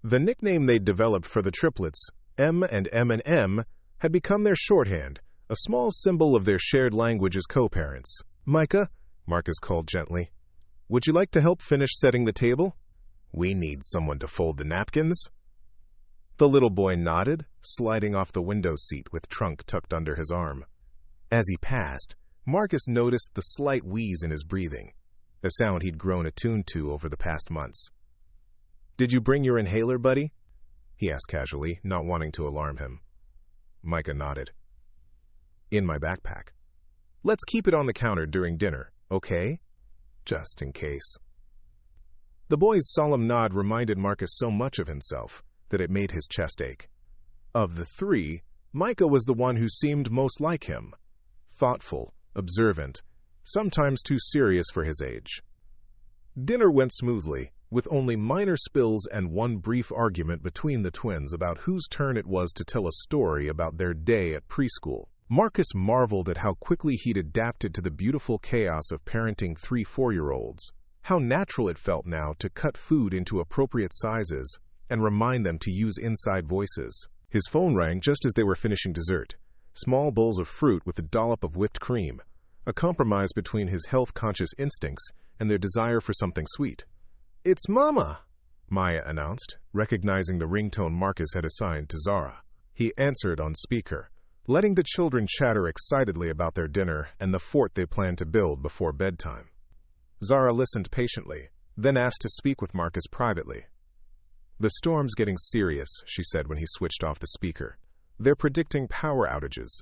The nickname they'd developed for the triplets, M&M, had become their shorthand, a small symbol of their shared language as co-parents. "Micah," Marcus called gently, "would you like to help finish setting the table?" "We need someone to fold the napkins." The little boy nodded, sliding off the window seat with Trunk tucked under his arm. As he passed, Marcus noticed the slight wheeze in his breathing, a sound he'd grown attuned to over the past months. "Did you bring your inhaler, buddy?" he asked casually, not wanting to alarm him. Micah nodded. "In my backpack. Let's keep it on the counter during dinner, okay? Just in case." The boy's solemn nod reminded Marcus so much of himself that it made his chest ache. Of the three, Micah was the one who seemed most like him. Thoughtful, observant, sometimes too serious for his age. Dinner went smoothly, with only minor spills and one brief argument between the twins about whose turn it was to tell a story about their day at preschool. Marcus marveled at how quickly he'd adapted to the beautiful chaos of parenting 3 4-year-olds. How natural it felt now to cut food into appropriate sizes and remind them to use inside voices. His phone rang just as they were finishing dessert. Small bowls of fruit with a dollop of whipped cream, a compromise between his health-conscious instincts and their desire for something sweet. "It's Mama," Maya announced, recognizing the ringtone Marcus had assigned to Zara. He answered on speaker, letting the children chatter excitedly about their dinner and the fort they planned to build before bedtime. Zara listened patiently, then asked to speak with Marcus privately. "The storm's getting serious," she said when he switched off the speaker. "They're predicting power outages.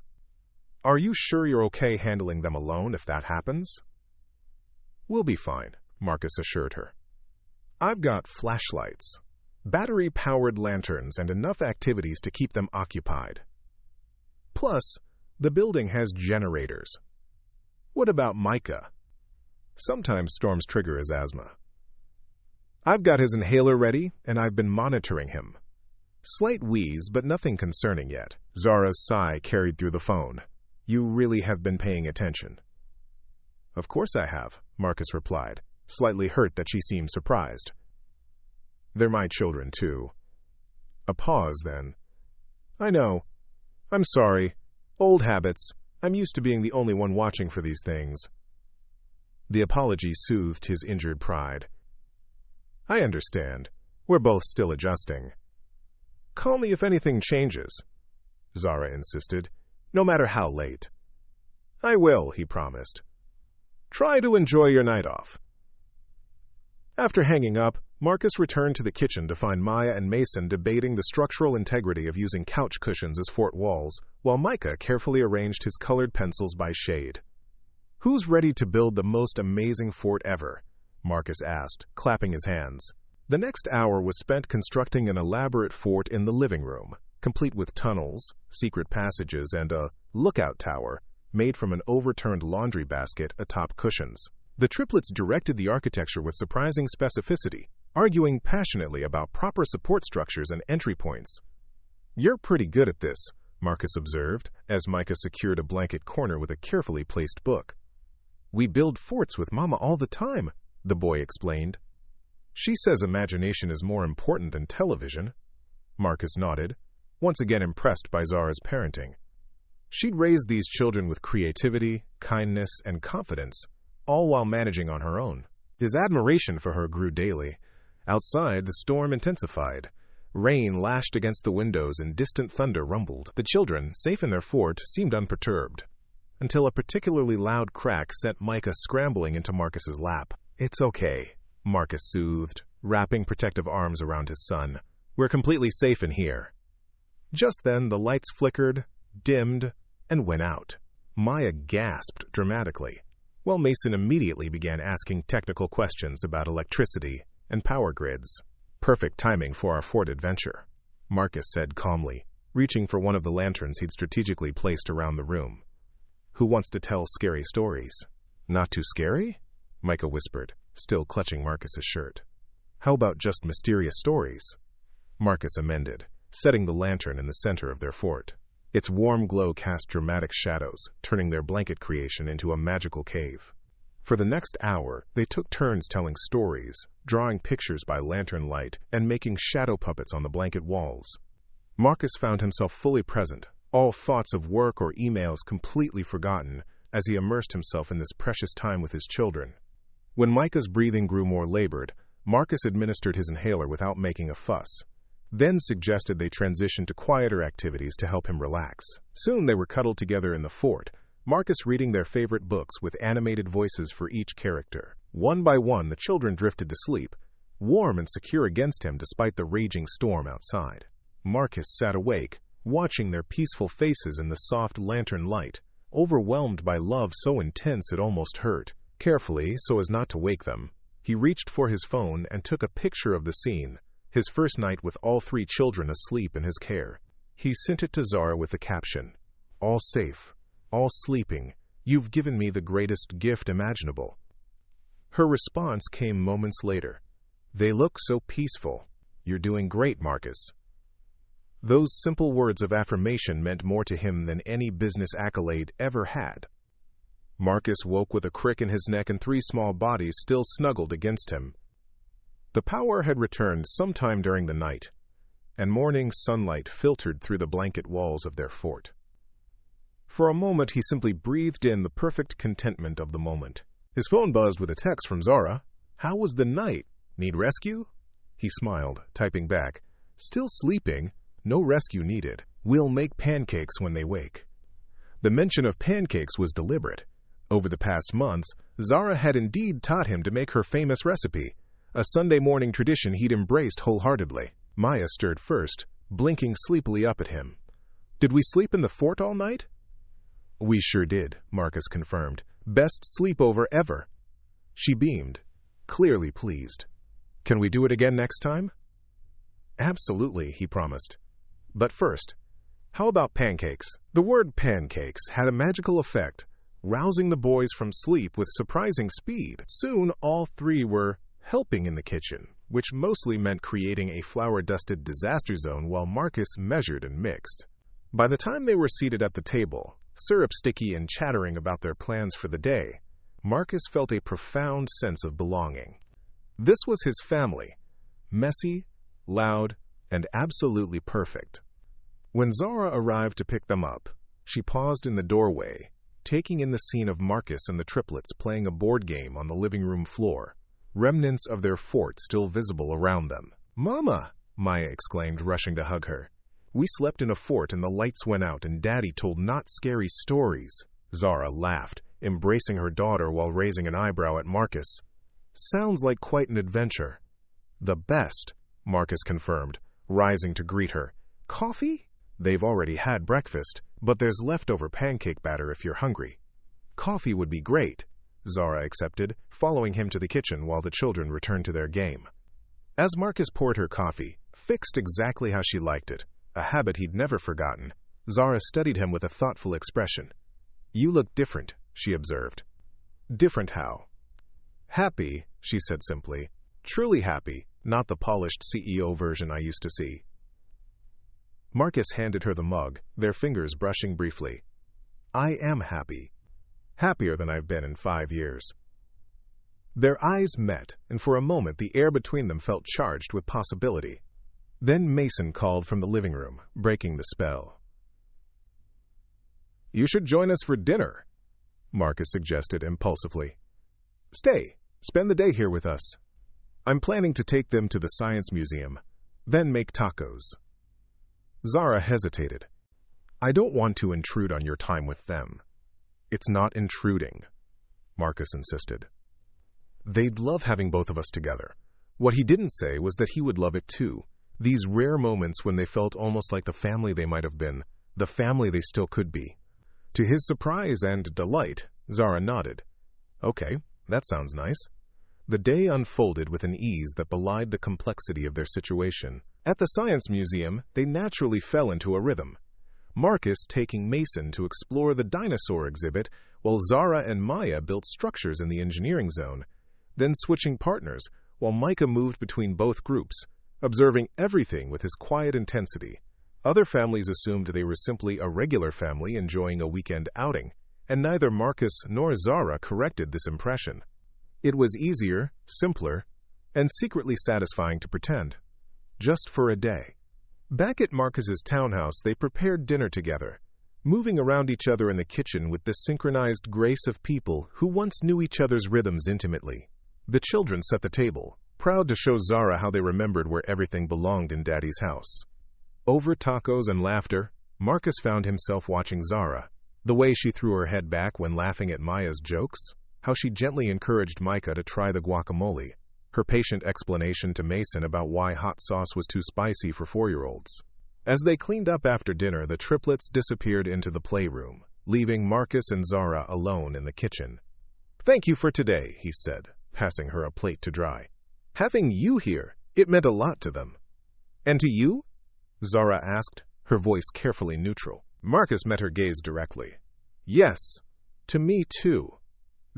Are you sure you're okay handling them alone if that happens?" "We'll be fine," Marcus assured her. "I've got flashlights, battery-powered lanterns, and enough activities to keep them occupied. Plus, the building has generators." "What about Micah?" "Sometimes storms trigger his asthma." "I've got his inhaler ready, and I've been monitoring him." Slight wheeze, but nothing concerning yet. Zara's sigh carried through the phone. "You really have been paying attention." "Of course I have," Marcus replied, slightly hurt that she seemed surprised. "They're my children, too." A pause, then. "I know. I'm sorry. Old habits. I'm used to being the only one watching for these things." The apology soothed his injured pride. "I understand. We're both still adjusting." "Call me if anything changes," Zara insisted, "no matter how late." "I will," he promised. "Try to enjoy your night off." After hanging up, Marcus returned to the kitchen to find Maya and Mason debating the structural integrity of using couch cushions as fort walls, while Micah carefully arranged his colored pencils by shade. "Who's ready to build the most amazing fort ever?" Marcus asked, clapping his hands. The next hour was spent constructing an elaborate fort in the living room, complete with tunnels, secret passages, and a lookout tower made from an overturned laundry basket atop cushions. The triplets directed the architecture with surprising specificity, arguing passionately about proper support structures and entry points. "You're pretty good at this," Marcus observed, as Micah secured a blanket corner with a carefully placed book. "We build forts with Mama all the time," the boy explained. "She says imagination is more important than television." Marcus nodded, once again impressed by Zara's parenting. She'd raised these children with creativity, kindness, and confidence, all while managing on her own. His admiration for her grew daily. Outside, the storm intensified. Rain lashed against the windows and distant thunder rumbled. The children, safe in their fort, seemed unperturbed, until a particularly loud crack sent Micah scrambling into Marcus's lap. "It's okay," Marcus soothed, wrapping protective arms around his son. "We're completely safe in here." Just then, the lights flickered, dimmed, and went out. Maya gasped dramatically, while Mason immediately began asking technical questions about electricity and power grids. "Perfect timing for our fort adventure," Marcus said calmly, reaching for one of the lanterns he'd strategically placed around the room. "Who wants to tell scary stories?" "Not too scary?" Micah whispered, still clutching Marcus's shirt. "How about just mysterious stories?" Marcus amended, setting the lantern in the center of their fort. Its warm glow cast dramatic shadows, turning their blanket creation into a magical cave. For the next hour, they took turns telling stories, drawing pictures by lantern light, and making shadow puppets on the blanket walls. Marcus found himself fully present, all thoughts of work or emails completely forgotten, as he immersed himself in this precious time with his children. When Micah's breathing grew more labored, Marcus administered his inhaler without making a fuss, then suggested they transition to quieter activities to help him relax. Soon they were cuddled together in the fort, Marcus reading their favorite books with animated voices for each character. One by one, the children drifted to sleep, warm and secure against him despite the raging storm outside. Marcus sat awake, watching their peaceful faces in the soft lantern light, overwhelmed by love so intense it almost hurt. Carefully, so as not to wake them, he reached for his phone and took a picture of the scene, his first night with all 3 children asleep in his care. He sent it to Zara with the caption, "All safe, all sleeping, you've given me the greatest gift imaginable." Her response came moments later. "They look so peaceful. You're doing great, Marcus." Those simple words of affirmation meant more to him than any business accolade ever had. Marcus woke with a crick in his neck and 3 small bodies still snuggled against him. The power had returned sometime during the night, and morning sunlight filtered through the blanket walls of their fort. For a moment, he simply breathed in the perfect contentment of the moment. His phone buzzed with a text from Zara. "How was the night? Need rescue?" He smiled, typing back, "Still sleeping? No rescue needed. We'll make pancakes when they wake." The mention of pancakes was deliberate. Over the past months, Zara had indeed taught him to make her famous recipe, a Sunday morning tradition he'd embraced wholeheartedly. Maya stirred first, blinking sleepily up at him. "Did we sleep in the fort all night?" "We sure did," Marcus confirmed. "Best sleepover ever." She beamed, clearly pleased. "Can we do it again next time?" "Absolutely," he promised. "But first, how about pancakes?" The word pancakes had a magical effect, rousing the boys from sleep with surprising speed. Soon, all 3 were helping in the kitchen, which mostly meant creating a flour-dusted disaster zone while Marcus measured and mixed. By the time they were seated at the table, syrup sticky and chattering about their plans for the day, Marcus felt a profound sense of belonging. This was his family, messy, loud, and absolutely perfect. When Zara arrived to pick them up, she paused in the doorway, taking in the scene of Marcus and the triplets playing a board game on the living room floor, remnants of their fort still visible around them. "Mama!" Maya exclaimed, rushing to hug her. "We slept in a fort and the lights went out and Daddy told not scary stories." Zara laughed, embracing her daughter while raising an eyebrow at Marcus. "Sounds like quite an adventure." "The best," Marcus confirmed, rising to greet her. "Coffee?" "They've already had breakfast, but there's leftover pancake batter if you're hungry." "Coffee would be great," Zara accepted, following him to the kitchen while the children returned to their game. As Marcus poured her coffee, fixed exactly how she liked it, a habit he'd never forgotten, Zara studied him with a thoughtful expression. "You look different," she observed. "Different how?" "Happy," she said simply. "Truly happy, not the polished CEO version I used to see." Marcus handed her the mug, their fingers brushing briefly. I am happy. Happier than I've been in 5 years. Their eyes met, and for a moment the air between them felt charged with possibility. Then Mason called from the living room, breaking the spell. You should join us for dinner, Marcus suggested impulsively. Stay, spend the day here with us. I'm planning to take them to the Science Museum, then make tacos. Zara hesitated. I don't want to intrude on your time with them. It's not intruding, Marcus insisted. They'd love having both of us together. What he didn't say was that he would love it too. These rare moments when they felt almost like the family they might have been, the family they still could be. To his surprise and delight, Zara nodded. Okay, that sounds nice. The day unfolded with an ease that belied the complexity of their situation. At the Science Museum, they naturally fell into a rhythm. Marcus taking Mason to explore the dinosaur exhibit, while Zara and Maya built structures in the engineering zone, then switching partners, while Micah moved between both groups, observing everything with his quiet intensity. Other families assumed they were simply a regular family enjoying a weekend outing, and neither Marcus nor Zara corrected this impression. It was easier, simpler, and secretly satisfying to pretend. Just for a day. Back at Marcus's townhouse, they prepared dinner together, moving around each other in the kitchen with the synchronized grace of people who once knew each other's rhythms intimately. The children set the table, proud to show Zara how they remembered where everything belonged in Daddy's house. Over tacos and laughter, Marcus found himself watching Zara. The way she threw her head back when laughing at Maya's jokes, how she gently encouraged Micah to try the guacamole, her patient explanation to Mason about why hot sauce was too spicy for 4-year-olds. As they cleaned up after dinner, the triplets disappeared into the playroom, leaving Marcus and Zara alone in the kitchen. Thank you for today, he said, passing her a plate to dry. Having you here, it meant a lot to them. And to you? Zara asked, her voice carefully neutral. Marcus met her gaze directly. Yes, to me too.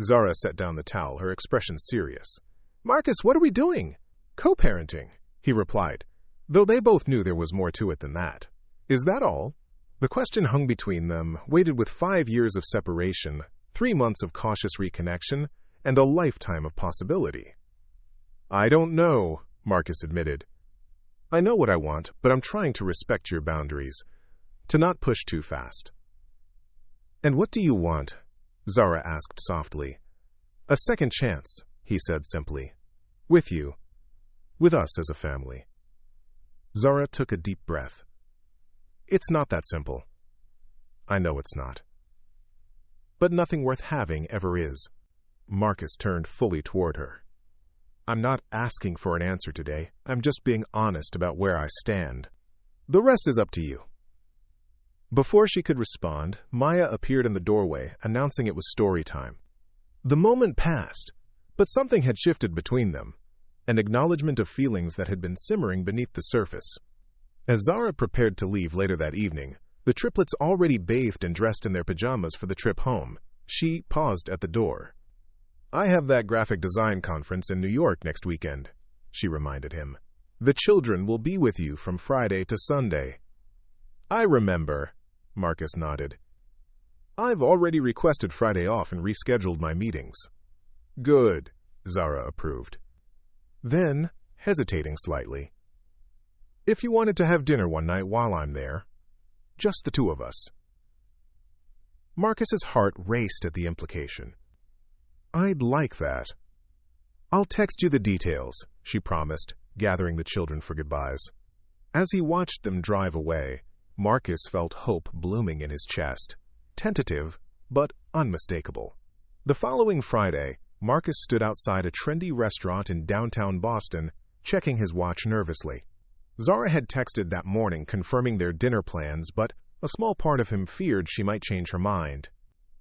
Zara set down the towel, her expression serious. Marcus, what are we doing? Co-parenting, he replied, though they both knew there was more to it than that. Is that all? The question hung between them, weighted with 5 years of separation, 3 months of cautious reconnection, and a lifetime of possibility. I don't know, Marcus admitted. I know what I want, but I'm trying to respect your boundaries, to not push too fast. And what do you want? Zara asked softly. A second chance, he said simply. With you. With us as a family. Zara took a deep breath. It's not that simple. I know it's not. But nothing worth having ever is. Marcus turned fully toward her. I'm not asking for an answer today. I'm just being honest about where I stand. The rest is up to you. Before she could respond, Maya appeared in the doorway, announcing it was story time. The moment passed, but something had shifted between them, an acknowledgement of feelings that had been simmering beneath the surface. As Zara prepared to leave later that evening, the triplets already bathed and dressed in their pajamas for the trip home. She paused at the door. I have that graphic design conference in New York next weekend, she reminded him. The children will be with you from Friday to Sunday. I remember, Marcus nodded. I've already requested Friday off and rescheduled my meetings. Good, Zara approved. Then, hesitating slightly, if you wanted to have dinner one night while I'm there, just the two of us. Marcus's heart raced at the implication. I'd like that. I'll text you the details, she promised, gathering the children for goodbyes. As he watched them drive away, Marcus felt hope blooming in his chest, tentative, but unmistakable. The following Friday, Marcus stood outside a trendy restaurant in downtown Boston, checking his watch nervously. Zara had texted that morning confirming their dinner plans, but a small part of him feared she might change her mind.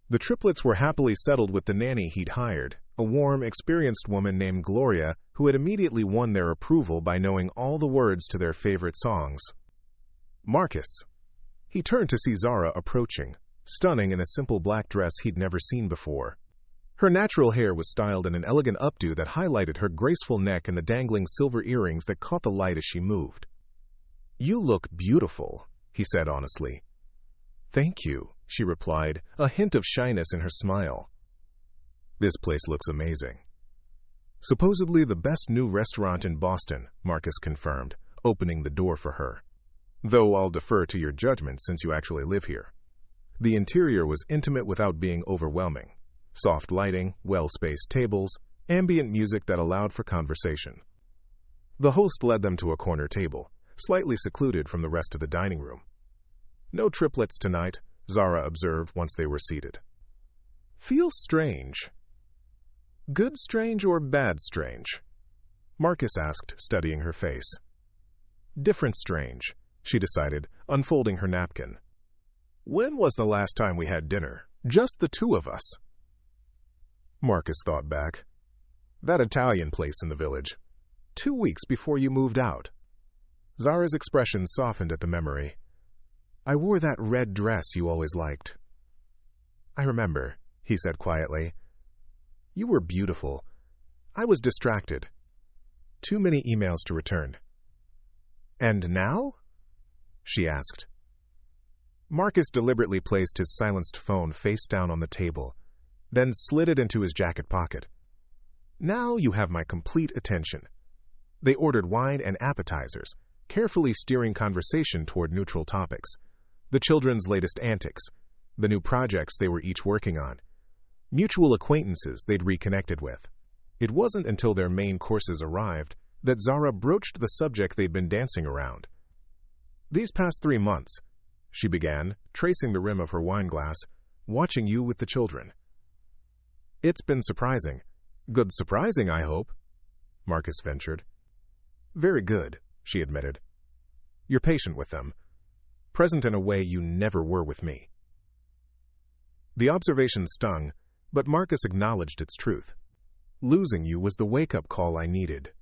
The triplets were happily settled with the nanny he'd hired, a warm, experienced woman named Gloria who had immediately won their approval by knowing all the words to their favorite songs. Marcus. He turned to see Zara approaching, stunning in a simple black dress he'd never seen before. Her natural hair was styled in an elegant updo that highlighted her graceful neck and the dangling silver earrings that caught the light as she moved. You look beautiful, he said honestly. "Thank you," she replied, a hint of shyness in her smile. "This place looks amazing." "Supposedly the best new restaurant in Boston," Marcus confirmed, opening the door for her. "Though I'll defer to your judgment since you actually live here." The interior was intimate without being overwhelming. Soft lighting, well-spaced tables, ambient music that allowed for conversation. The host led them to a corner table, slightly secluded from the rest of the dining room. "No triplets tonight," Zara observed once they were seated. "Feels strange." "Good strange or bad strange?" Marcus asked, studying her face. "Different strange," she decided, unfolding her napkin. "When was the last time we had dinner? Just the two of us." Marcus thought back. "That Italian place in the village. 2 weeks before you moved out." Zara's expression softened at the memory. "I wore that red dress you always liked." "I remember," he said quietly. "You were beautiful. I was distracted. Too many emails to return." "And now?" she asked. Marcus deliberately placed his silenced phone face down on the table, then slid it into his jacket pocket. "Now you have my complete attention." They ordered wine and appetizers, carefully steering conversation toward neutral topics. The children's latest antics, the new projects they were each working on, mutual acquaintances they'd reconnected with. It wasn't until their main courses arrived that Zara broached the subject they'd been dancing around. "These past 3 months," she began, tracing the rim of her wineglass, "watching you with the children. It's been surprising. Good surprising, I hope," Marcus ventured. "Very good," she admitted. "You're patient with them. Present in a way you never were with me." The observation stung, but Marcus acknowledged its truth. "Losing you was the wake-up call I needed.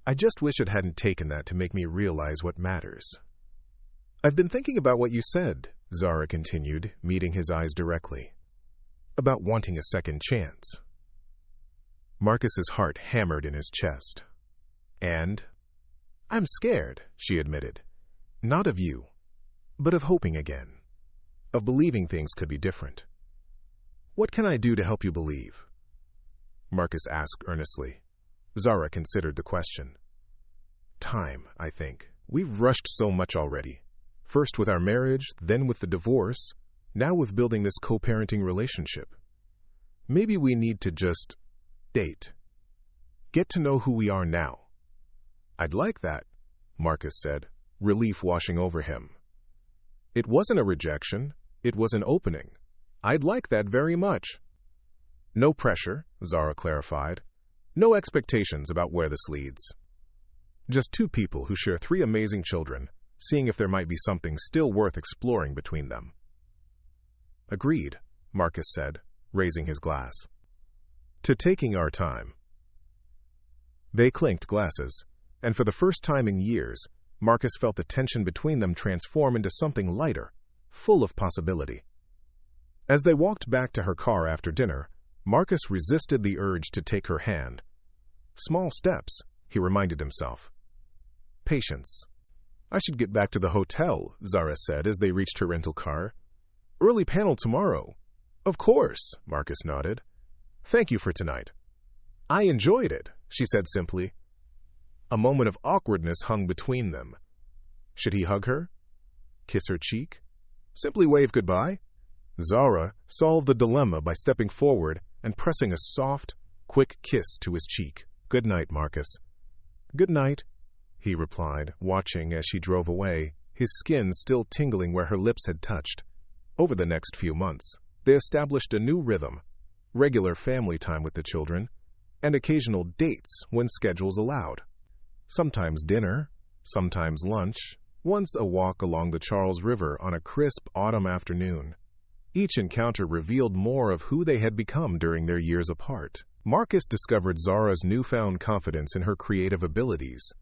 I just wish it hadn't taken that to make me realize what matters." "I've been thinking about what you said," Zara continued, meeting his eyes directly. "About wanting a second chance." Marcus's heart hammered in his chest. "And?" "I'm scared," she admitted. "Not of you, but of hoping again. Of believing things could be different." "What can I do to help you believe?" Marcus asked earnestly. Zara considered the question. "Time, I think. We've rushed so much already. First with our marriage, then with the divorce, now with building this co-parenting relationship. Maybe we need to just date. Get to know who we are now." "I'd like that," Marcus said, relief washing over him. It wasn't a rejection, it was an opening. "I'd like that very much." "No pressure," Zara clarified. "No expectations about where this leads. Just 2 people who share 3 amazing children, seeing if there might be something still worth exploring between them." "Agreed," Marcus said, raising his glass. "To taking our time." They clinked glasses, and for the first time in years, Marcus felt the tension between them transform into something lighter, full of possibility. As they walked back to her car after dinner, Marcus resisted the urge to take her hand. Small steps, he reminded himself. Patience. "I should get back to the hotel," Zara said as they reached her rental car. "Early panel tomorrow." "Of course," Marcus nodded. "Thank you for tonight." "I enjoyed it," she said simply. A moment of awkwardness hung between them. Should he hug her? Kiss her cheek? Simply wave goodbye? Zara solved the dilemma by stepping forward and pressing a soft, quick kiss to his cheek. "Good night, Marcus." "Good night," he replied, watching as she drove away, his skin still tingling where her lips had touched. Over the next few months, they established a new rhythm, regular family time with the children, and occasional dates when schedules allowed. Sometimes dinner, sometimes lunch, once a walk along the Charles River on a crisp autumn afternoon. Each encounter revealed more of who they had become during their years apart. Marcus discovered Zara's newfound confidence in her creative abilities,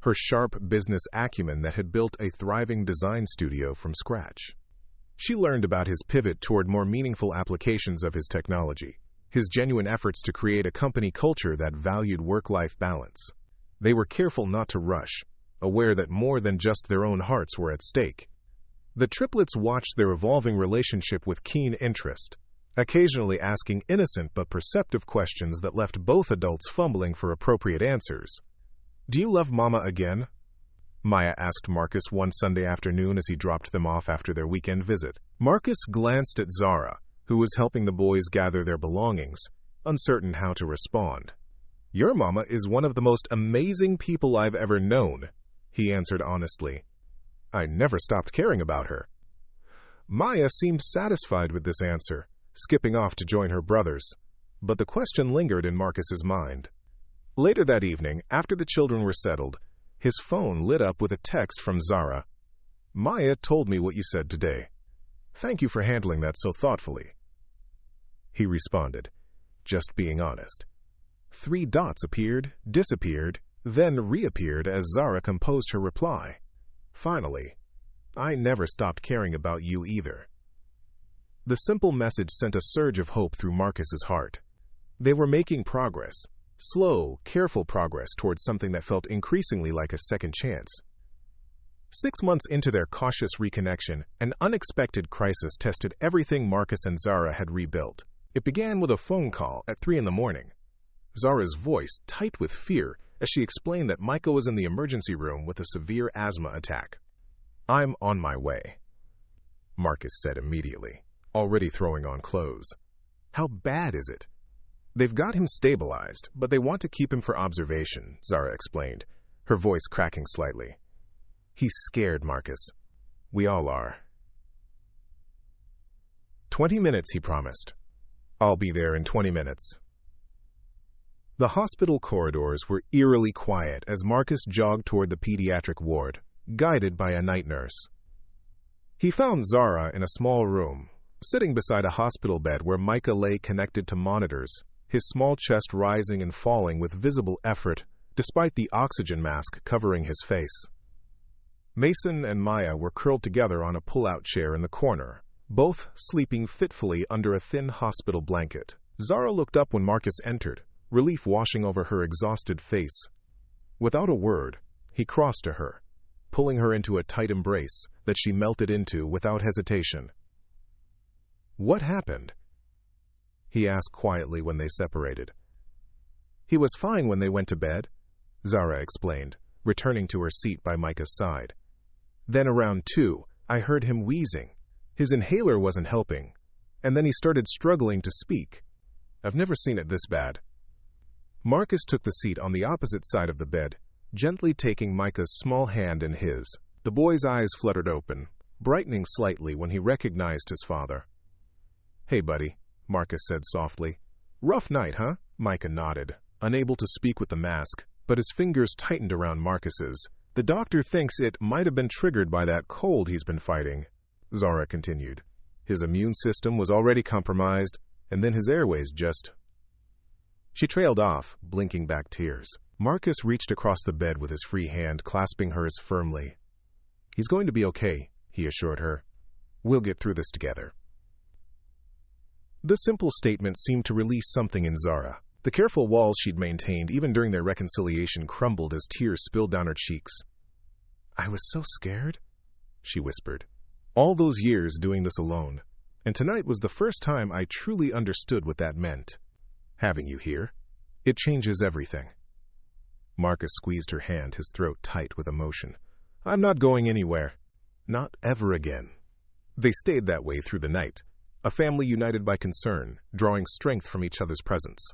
her sharp business acumen that had built a thriving design studio from scratch. She learned about his pivot toward more meaningful applications of his technology, his genuine efforts to create a company culture that valued work-life balance. They were careful not to rush, aware that more than just their own hearts were at stake. The triplets watched their evolving relationship with keen interest, occasionally asking innocent but perceptive questions that left both adults fumbling for appropriate answers. "Do you love Mama again?" Maya asked Marcus one Sunday afternoon as he dropped them off after their weekend visit. Marcus glanced at Zara, who was helping the boys gather their belongings, uncertain how to respond. "Your mama is one of the most amazing people I've ever known," he answered honestly. "I never stopped caring about her." Maya seemed satisfied with this answer, skipping off to join her brothers, but the question lingered in Marcus's mind. Later that evening, after the children were settled, his phone lit up with a text from Zara. "Maya told me what you said today. Thank you for handling that so thoughtfully." He responded, just being honest. 3 dots appeared, disappeared, then reappeared as Zara composed her reply. Finally, "I never stopped caring about you either." The simple message sent a surge of hope through Marcus's heart. They were making progress, slow, careful progress towards something that felt increasingly like a second chance. 6 months into their cautious reconnection, an unexpected crisis tested everything Marcus and Zara had rebuilt. It began with a phone call at 3 a.m. Zara's voice tight with fear as she explained that Micah was in the emergency room with a severe asthma attack. "I'm on my way," Marcus said immediately, already throwing on clothes. "How bad is it?" "They've got him stabilized, but they want to keep him for observation," Zara explained, her voice cracking slightly. "He's scared, Marcus. We all are." 20 minutes, he promised. "I'll be there in 20 minutes." The hospital corridors were eerily quiet as Marcus jogged toward the pediatric ward, guided by a night nurse. He found Zara in a small room, sitting beside a hospital bed where Micah lay connected to monitors, his small chest rising and falling with visible effort despite the oxygen mask covering his face. Mason and Maya were curled together on a pull-out chair in the corner, both sleeping fitfully under a thin hospital blanket. Zara looked up when Marcus entered, relief washing over her exhausted face. Without a word, he crossed to her, pulling her into a tight embrace that she melted into without hesitation. "What happened?" he asked quietly when they separated. "He was fine when they went to bed," Zara explained, returning to her seat by Micah's side. "Then around 2, I heard him wheezing. His inhaler wasn't helping, and then he started struggling to speak. I've never seen it this bad." Marcus took the seat on the opposite side of the bed, gently taking Micah's small hand in his. The boy's eyes fluttered open, brightening slightly when he recognized his father. "Hey, buddy," Marcus said softly. "Rough night, huh?" Micah nodded, unable to speak with the mask, but his fingers tightened around Marcus's. "The doctor thinks it might have been triggered by that cold he's been fighting," Zara continued. "His immune system was already compromised, and then his airways just—" She trailed off, blinking back tears. Marcus reached across the bed with his free hand, clasping hers firmly. "He's going to be okay," he assured her. "We'll get through this together." The simple statement seemed to release something in Zara. The careful walls she'd maintained even during their reconciliation crumbled as tears spilled down her cheeks. "I was so scared," she whispered. "All those years doing this alone, and tonight was the first time I truly understood what that meant. Having you here, it changes everything." Marcus squeezed her hand, his throat tight with emotion. "I'm not going anywhere. Not ever again." They stayed that way through the night, a family united by concern, drawing strength from each other's presence.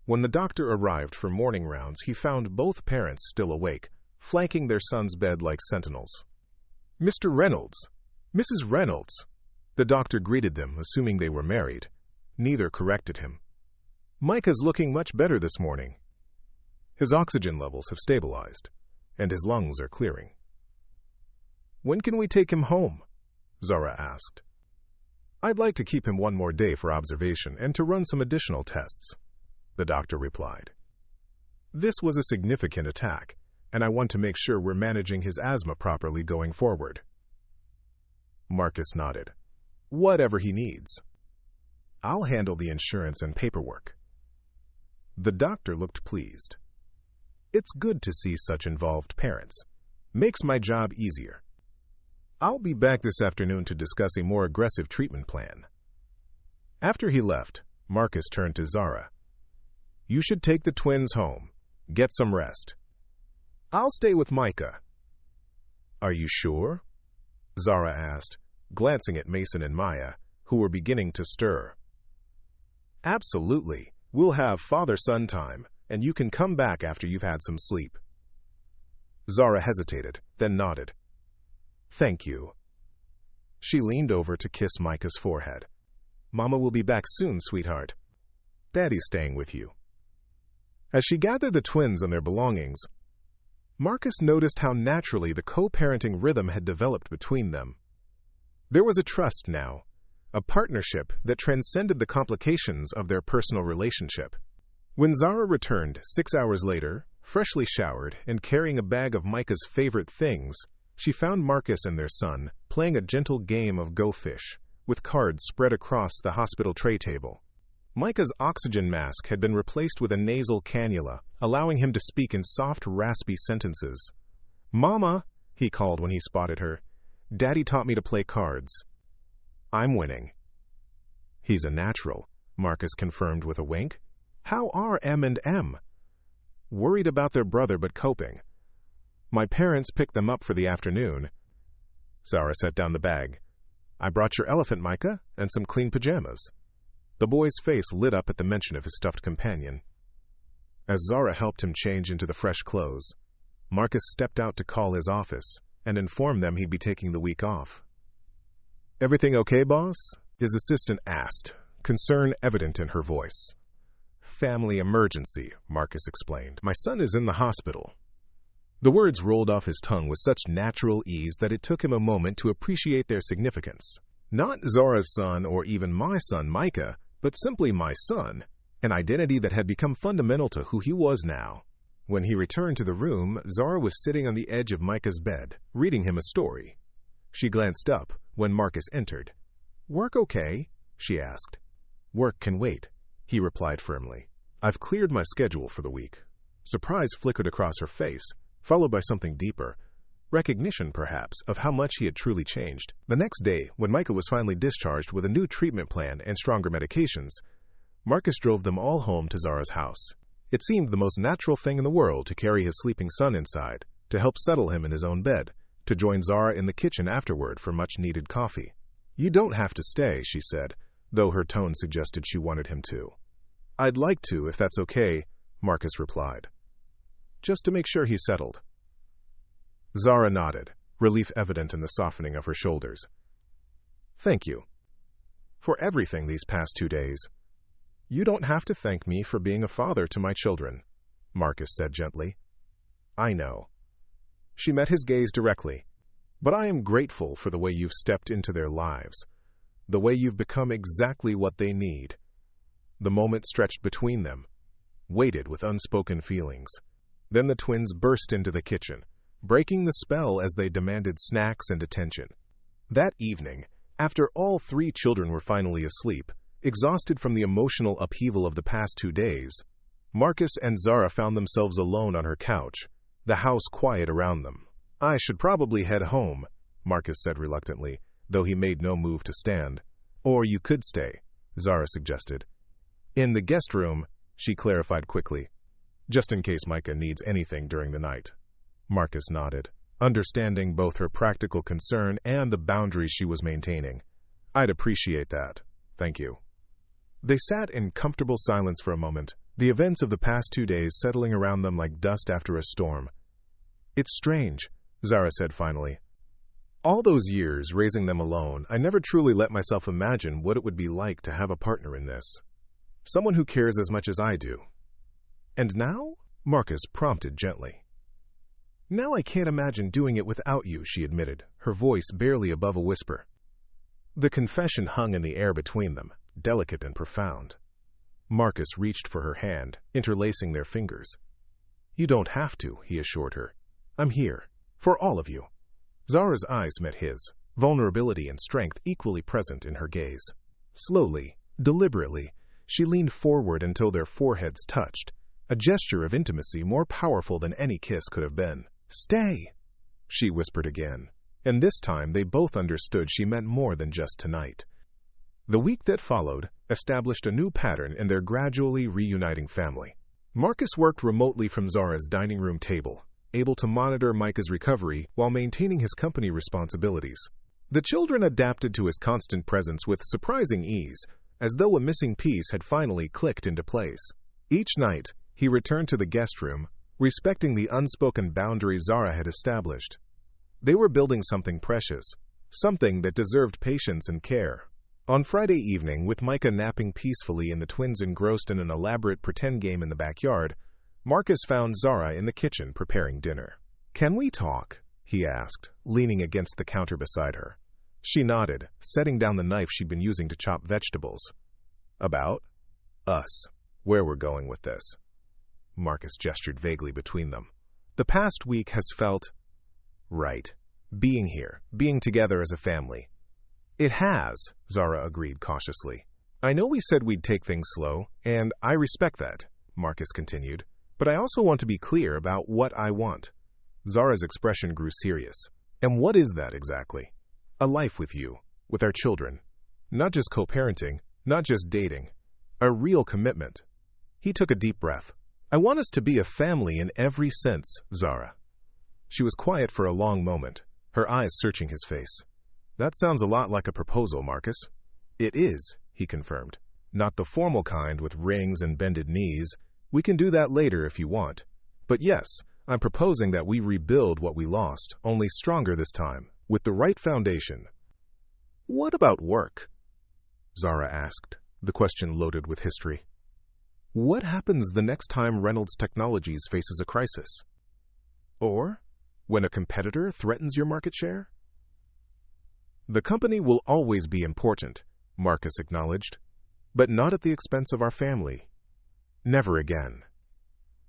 When the doctor arrived for morning rounds, he found both parents still awake, flanking their son's bed like sentinels. "Mr. Reynolds! Mrs. Reynolds!" The doctor greeted them, assuming they were married. Neither corrected him. "Micah's looking much better this morning. His oxygen levels have stabilized, and his lungs are clearing." "When can we take him home?" Zara asked. "I'd like to keep him one more day for observation and to run some additional tests," the doctor replied. "This was a significant attack, and I want to make sure we're managing his asthma properly going forward." Marcus nodded. "Whatever he needs. I'll handle the insurance and paperwork." The doctor looked pleased. "It's good to see such involved parents. Makes my job easier. I'll be back this afternoon to discuss a more aggressive treatment plan. After he left, Marcus turned to Zara. You should take the twins home. Get some rest. I'll stay with Micah. Are you sure? Zara asked, glancing at Mason and Maya, who were beginning to stir. Absolutely. We'll have father-son time, and you can come back after you've had some sleep. Zara hesitated, then nodded. Thank you. She leaned over to kiss Micah's forehead. Mama will be back soon, sweetheart. Daddy's staying with you. As she gathered the twins and their belongings, Marcus noticed how naturally the co-parenting rhythm had developed between them. There was a trust now, a partnership that transcended the complications of their personal relationship. When Zara returned 6 hours later, freshly showered and carrying a bag of Micah's favorite things, she found Marcus and their son playing a gentle game of Go Fish, with cards spread across the hospital tray table. Micah's oxygen mask had been replaced with a nasal cannula, allowing him to speak in soft, raspy sentences. Mama, he called when he spotted her. Daddy taught me to play cards. I'm winning. He's a natural, Marcus confirmed with a wink. How are M and M? Worried about their brother but coping. My parents picked them up for the afternoon. Zara set down the bag. I brought your elephant, Micah, and some clean pajamas. The boy's face lit up at the mention of his stuffed companion. As Zara helped him change into the fresh clothes, Marcus stepped out to call his office and inform them he'd be taking the week off. Everything okay, boss? His assistant asked, concern evident in her voice. Family emergency, Marcus explained. My son is in the hospital. The words rolled off his tongue with such natural ease that it took him a moment to appreciate their significance. Not Zara's son or even my son, Micah, but simply my son, an identity that had become fundamental to who he was now. When he returned to the room, Zara was sitting on the edge of Micah's bed, reading him a story. She glanced up when Marcus entered. Work okay? She asked. Work can wait, he replied firmly. I've cleared my schedule for the week. Surprise flickered across her face, followed by something deeper. Recognition, perhaps, of how much he had truly changed. The next day, when Micah was finally discharged with a new treatment plan and stronger medications, Marcus drove them all home to Zara's house. It seemed the most natural thing in the world to carry his sleeping son inside, to help settle him in his own bed, to join Zara in the kitchen afterward for much-needed coffee. You don't have to stay, she said, though her tone suggested she wanted him to. I'd like to, if that's okay, Marcus replied. Just to make sure he's settled. Zara nodded, relief evident in the softening of her shoulders. Thank you. For everything these past 2 days. You don't have to thank me for being a father to my children, Marcus said gently. I know. She met his gaze directly. But I am grateful for the way you've stepped into their lives, the way you've become exactly what they need. The moment stretched between them, weighted with unspoken feelings. Then the twins burst into the kitchen, breaking the spell as they demanded snacks and attention. That evening, after all 3 children were finally asleep, exhausted from the emotional upheaval of the past 2 days, Marcus and Zara found themselves alone on her couch, the house quiet around them. I should probably head home, Marcus said reluctantly, though he made no move to stand. Or you could stay, Zara suggested. In the guest room, she clarified quickly. Just in case Micah needs anything during the night. Marcus nodded, understanding both her practical concern and the boundaries she was maintaining. I'd appreciate that. Thank you. They sat in comfortable silence for a moment, the events of the past 2 days settling around them like dust after a storm. It's strange, Zara said finally. All those years raising them alone, I never truly let myself imagine what it would be like to have a partner in this. Someone who cares as much as I do. And now? Marcus prompted gently. Now I can't imagine doing it without you, she admitted, her voice barely above a whisper. The confession hung in the air between them, delicate and profound. Marcus reached for her hand, interlacing their fingers. You don't have to, he assured her. I'm here. For all of you. Zara's eyes met his, vulnerability and strength equally present in her gaze. Slowly, deliberately, she leaned forward until their foreheads touched, a gesture of intimacy more powerful than any kiss could have been. Stay, she whispered again, and this time they both understood she meant more than just tonight. The week that followed established a new pattern in their gradually reuniting family. Marcus worked remotely from Zara's dining room table, able to monitor Micah's recovery while maintaining his company responsibilities. The children adapted to his constant presence with surprising ease, as though a missing piece had finally clicked into place. Each night, he returned to the guest room, respecting the unspoken boundary Zara had established. They were building something precious, something that deserved patience and care. On Friday evening, with Micah napping peacefully and the twins engrossed in an elaborate pretend game in the backyard, Marcus found Zara in the kitchen preparing dinner. "Can we talk?" he asked, leaning against the counter beside her. She nodded, setting down the knife she'd been using to chop vegetables. "About? Us. Where we're going with this." Marcus gestured vaguely between them. "The past week has felt right. Being here, being together as a family." "It has," Zara agreed cautiously. "I know we said we'd take things slow, and I respect that," Marcus continued. "But I also want to be clear about what I want." Zara's expression grew serious. "And what is that exactly?" "A life with you, with our children. Not just co-parenting, not just dating. A real commitment." He took a deep breath. "I want us to be a family in every sense, Zara." She was quiet for a long moment, her eyes searching his face. "That sounds a lot like a proposal, Marcus." "It is," he confirmed. "Not the formal kind with rings and bended knees. We can do that later if you want. But yes, I'm proposing that we rebuild what we lost, only stronger this time, with the right foundation." "What about work?" Zara asked, the question loaded with history. "What happens the next time Reynolds Technologies faces a crisis? Or when a competitor threatens your market share?" "The company will always be important," Marcus acknowledged, "but not at the expense of our family. Never again.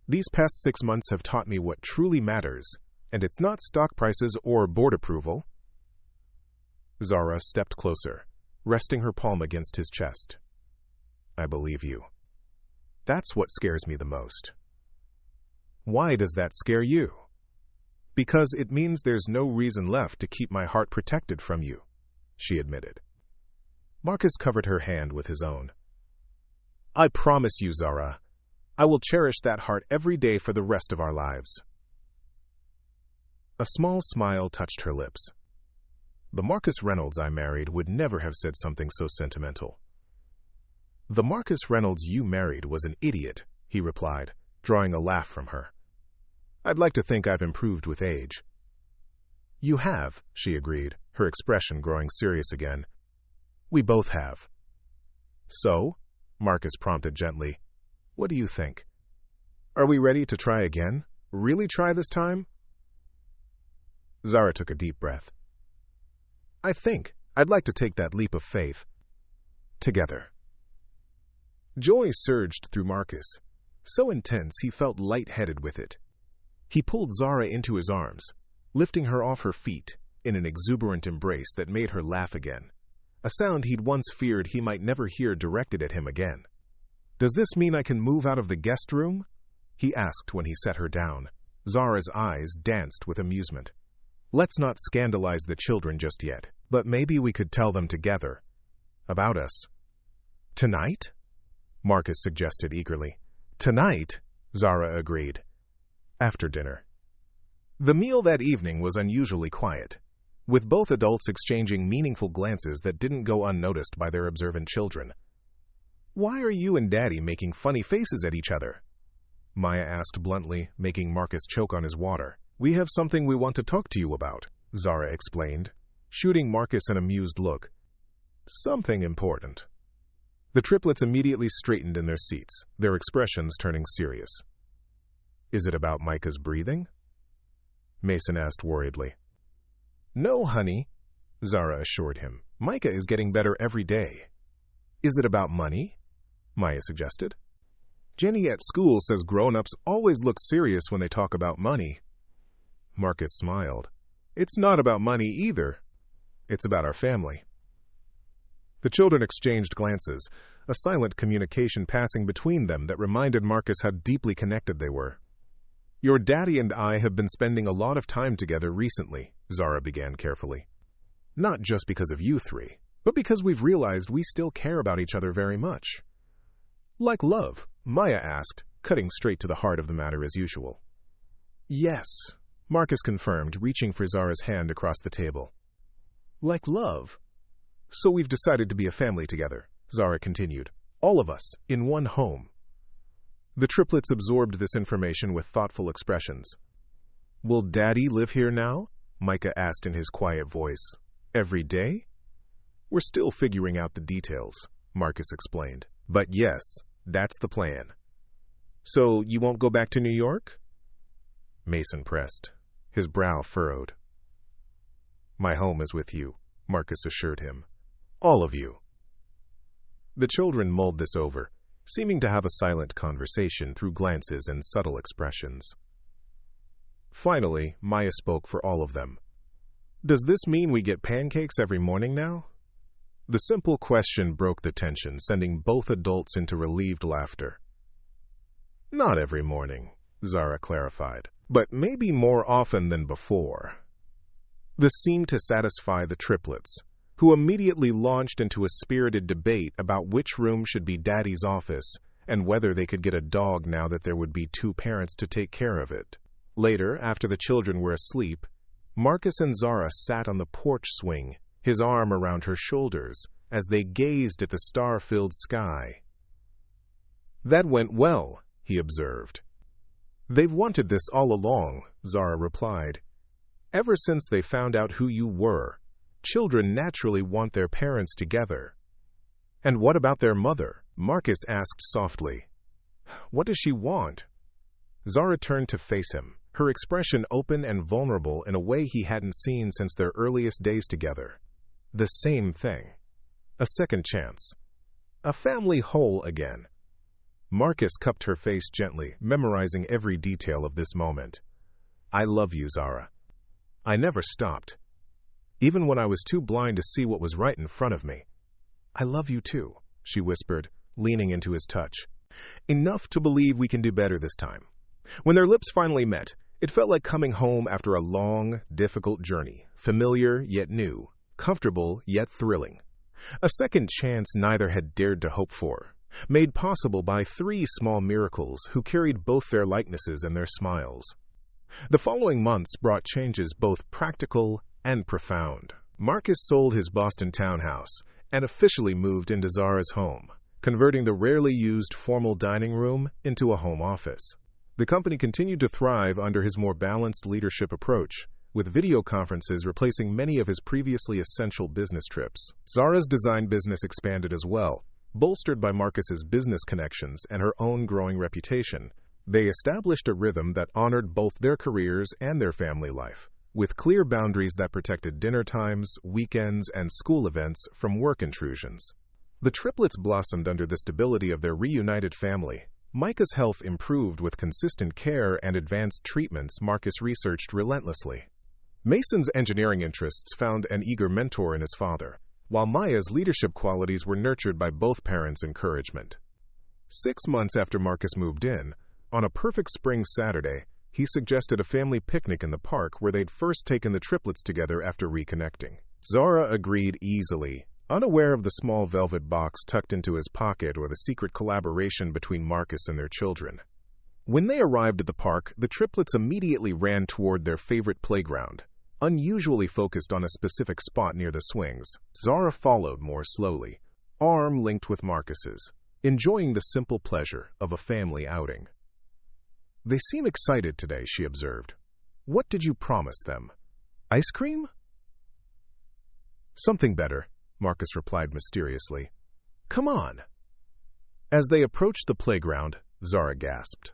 These past 6 months have taught me what truly matters, and it's not stock prices or board approval." Zara stepped closer, resting her palm against his chest. "I believe you. That's what scares me the most." "Why does that scare you?" "Because it means there's no reason left to keep my heart protected from you," she admitted. Marcus covered her hand with his own. "I promise you, Zara, I will cherish that heart every day for the rest of our lives." A small smile touched her lips. "The Marcus Reynolds I married would never have said something so sentimental." "The Marcus Reynolds you married was an idiot," he replied, drawing a laugh from her. "I'd like to think I've improved with age." "You have," she agreed, her expression growing serious again. "We both have." "So?" Marcus prompted gently. "What do you think? Are we ready to try again? Really try this time?" Zara took a deep breath. "I think I'd like to take that leap of faith. Together." Joy surged through Marcus, so intense he felt lightheaded with it. He pulled Zara into his arms, lifting her off her feet in an exuberant embrace that made her laugh again, a sound he'd once feared he might never hear directed at him again. "Does this mean I can move out of the guest room?" he asked when he set her down. Zara's eyes danced with amusement. "Let's not scandalize the children just yet, but maybe we could tell them together. About us." "Tonight?" Marcus suggested eagerly. "Tonight," Zara agreed. After dinner. The meal that evening was unusually quiet, with both adults exchanging meaningful glances that didn't go unnoticed by their observant children. "Why are you and Daddy making funny faces at each other?" Maya asked bluntly, making Marcus choke on his water. "We have something we want to talk to you about," Zara explained, shooting Marcus an amused look. "Something important." The triplets immediately straightened in their seats, their expressions turning serious. "Is it about Micah's breathing?" Mason asked worriedly. "No, honey," Zara assured him. "Micah is getting better every day." "Is it about money?" Maya suggested. "Jenny at school says grown-ups always look serious when they talk about money." Marcus smiled. "It's not about money either. It's about our family." The children exchanged glances, a silent communication passing between them that reminded Marcus how deeply connected they were. Your daddy and I have been spending a lot of time together recently, Zara began carefully. Not just because of you three, but because we've realized we still care about each other very much. Like love, Maya asked, cutting straight to the heart of the matter as usual. Yes, Marcus confirmed, reaching for Zara's hand across the table. Like love? So we've decided to be a family together, Zara continued. All of us, in one home. The triplets absorbed this information with thoughtful expressions. Will Daddy live here now? Micah asked in his quiet voice. Every day? We're still figuring out the details, Marcus explained. But yes, that's the plan. So you won't go back to New York? Mason pressed, his brow furrowed. My home is with you, Marcus assured him. All of you. The children mulled this over, seeming to have a silent conversation through glances and subtle expressions. Finally, Maya spoke for all of them. Does this mean we get pancakes every morning now? The simple question broke the tension, sending both adults into relieved laughter. Not every morning, Zara clarified, but maybe more often than before. This seemed to satisfy the triplets, who immediately launched into a spirited debate about which room should be Daddy's office and whether they could get a dog now that there would be two parents to take care of it. Later, after the children were asleep, Marcus and Zara sat on the porch swing, his arm around her shoulders, as they gazed at the star-filled sky. That went well, he observed. They've wanted this all along, Zara replied. Ever since they found out who you were, children naturally want their parents together. And what about their mother? Marcus asked softly. What does she want? Zara turned to face him, her expression open and vulnerable in a way he hadn't seen since their earliest days together. The same thing. A second chance. A family whole again. Marcus cupped her face gently, memorizing every detail of this moment. I love you, Zara. I never stopped. Even when I was too blind to see what was right in front of me. I love you too, she whispered, leaning into his touch. Enough to believe we can do better this time. When their lips finally met, it felt like coming home after a long, difficult journey, familiar yet new, comfortable yet thrilling. A second chance neither had dared to hope for, made possible by three small miracles who carried both their likenesses and their smiles. The following months brought changes both practical and profound. Marcus sold his Boston townhouse and officially moved into Zara's home, converting the rarely used formal dining room into a home office. The company continued to thrive under his more balanced leadership approach, with video conferences replacing many of his previously essential business trips. Zara's design business expanded as well, bolstered by Marcus's business connections and her own growing reputation. They established a rhythm that honored both their careers and their family life, with clear boundaries that protected dinner times, weekends, and school events from work intrusions. The triplets blossomed under the stability of their reunited family. Micah's health improved with consistent care and advanced treatments Marcus researched relentlessly. Mason's engineering interests found an eager mentor in his father, while Maya's leadership qualities were nurtured by both parents' encouragement. 6 months after Marcus moved in, on a perfect spring Saturday, he suggested a family picnic in the park where they'd first taken the triplets together after reconnecting. Zara agreed easily, unaware of the small velvet box tucked into his pocket or the secret collaboration between Marcus and their children. When they arrived at the park, the triplets immediately ran toward their favorite playground, unusually focused on a specific spot near the swings. Zara followed more slowly, arm linked with Marcus's, enjoying the simple pleasure of a family outing. They seem excited today, she observed. What did you promise them? Ice cream? Something better, Marcus replied mysteriously. Come on. As they approached the playground, Zara gasped.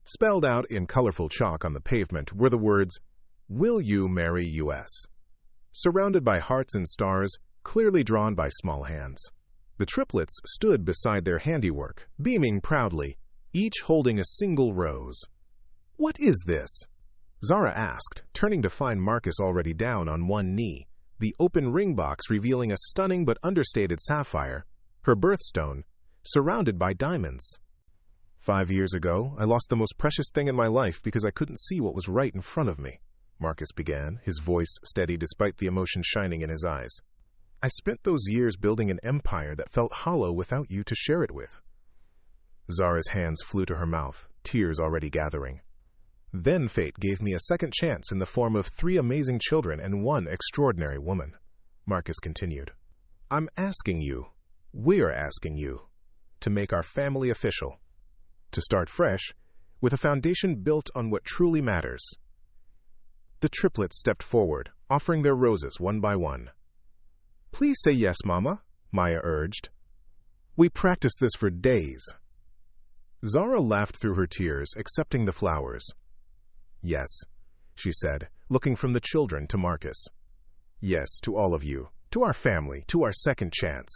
Spelled out in colorful chalk on the pavement were the words, Will you marry US? Surrounded by hearts and stars, clearly drawn by small hands. The triplets stood beside their handiwork, beaming proudly, each holding a single rose. What is this? Zara asked, turning to find Marcus already down on one knee, the open ring box revealing a stunning but understated sapphire, her birthstone, surrounded by diamonds. 5 years ago, I lost the most precious thing in my life because I couldn't see what was right in front of me, Marcus began, his voice steady despite the emotion shining in his eyes. I spent those years building an empire that felt hollow without you to share it with. Zara's hands flew to her mouth, tears already gathering. Then fate gave me a second chance in the form of 3 amazing children and 1 extraordinary woman, Marcus continued. I'm asking you, we're asking you, to make our family official. To start fresh, with a foundation built on what truly matters. The triplets stepped forward, offering their roses one by one. Please say yes, Mama, Maya urged. We practiced this for days. Zara laughed through her tears, accepting the flowers. Yes, she said, looking from the children to Marcus. Yes, to all of you, to our family, to our second chance.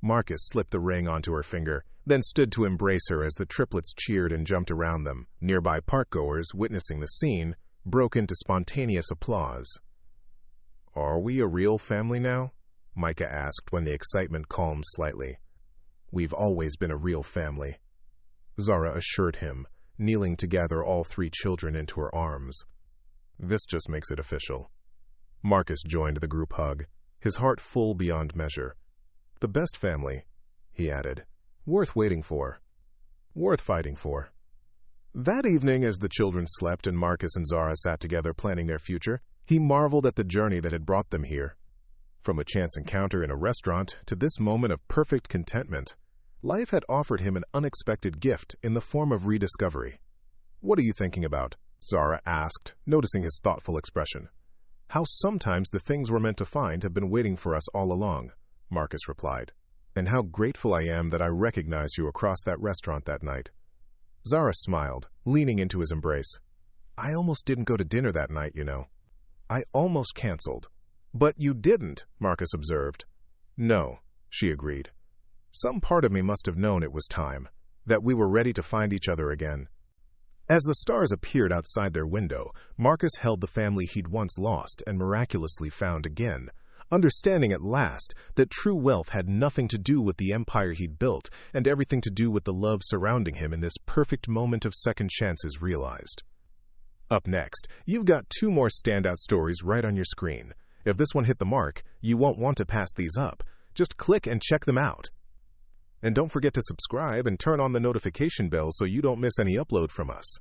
Marcus slipped the ring onto her finger, then stood to embrace her as the triplets cheered and jumped around them. Nearby parkgoers, witnessing the scene, broke into spontaneous applause. Are we a real family now? Micah asked when the excitement calmed slightly. We've always been a real family, Zara assured him, kneeling to gather all 3 children into her arms. This just makes it official. Marcus joined the group hug, his heart full beyond measure. The best family, he added, worth waiting for, worth fighting for. That evening, as the children slept and Marcus and Zara sat together planning their future, he marveled at the journey that had brought them here. From a chance encounter in a restaurant to this moment of perfect contentment, life had offered him an unexpected gift in the form of rediscovery. What are you thinking about? Zara asked, noticing his thoughtful expression. How sometimes the things we're meant to find have been waiting for us all along, Marcus replied. And how grateful I am that I recognized you across that restaurant that night. Zara smiled, leaning into his embrace. I almost didn't go to dinner that night, you know. I almost canceled. But you didn't, Marcus observed. No, she agreed. Some part of me must have known it was time, that we were ready to find each other again. As the stars appeared outside their window, Marcus held the family he'd once lost and miraculously found again, understanding at last that true wealth had nothing to do with the empire he'd built and everything to do with the love surrounding him in this perfect moment of second chances realized. Up next, you've got 2 more standout stories right on your screen. If this one hit the mark, you won't want to pass these up. Just click and check them out. And don't forget to subscribe and turn on the notification bell so you don't miss any upload from us.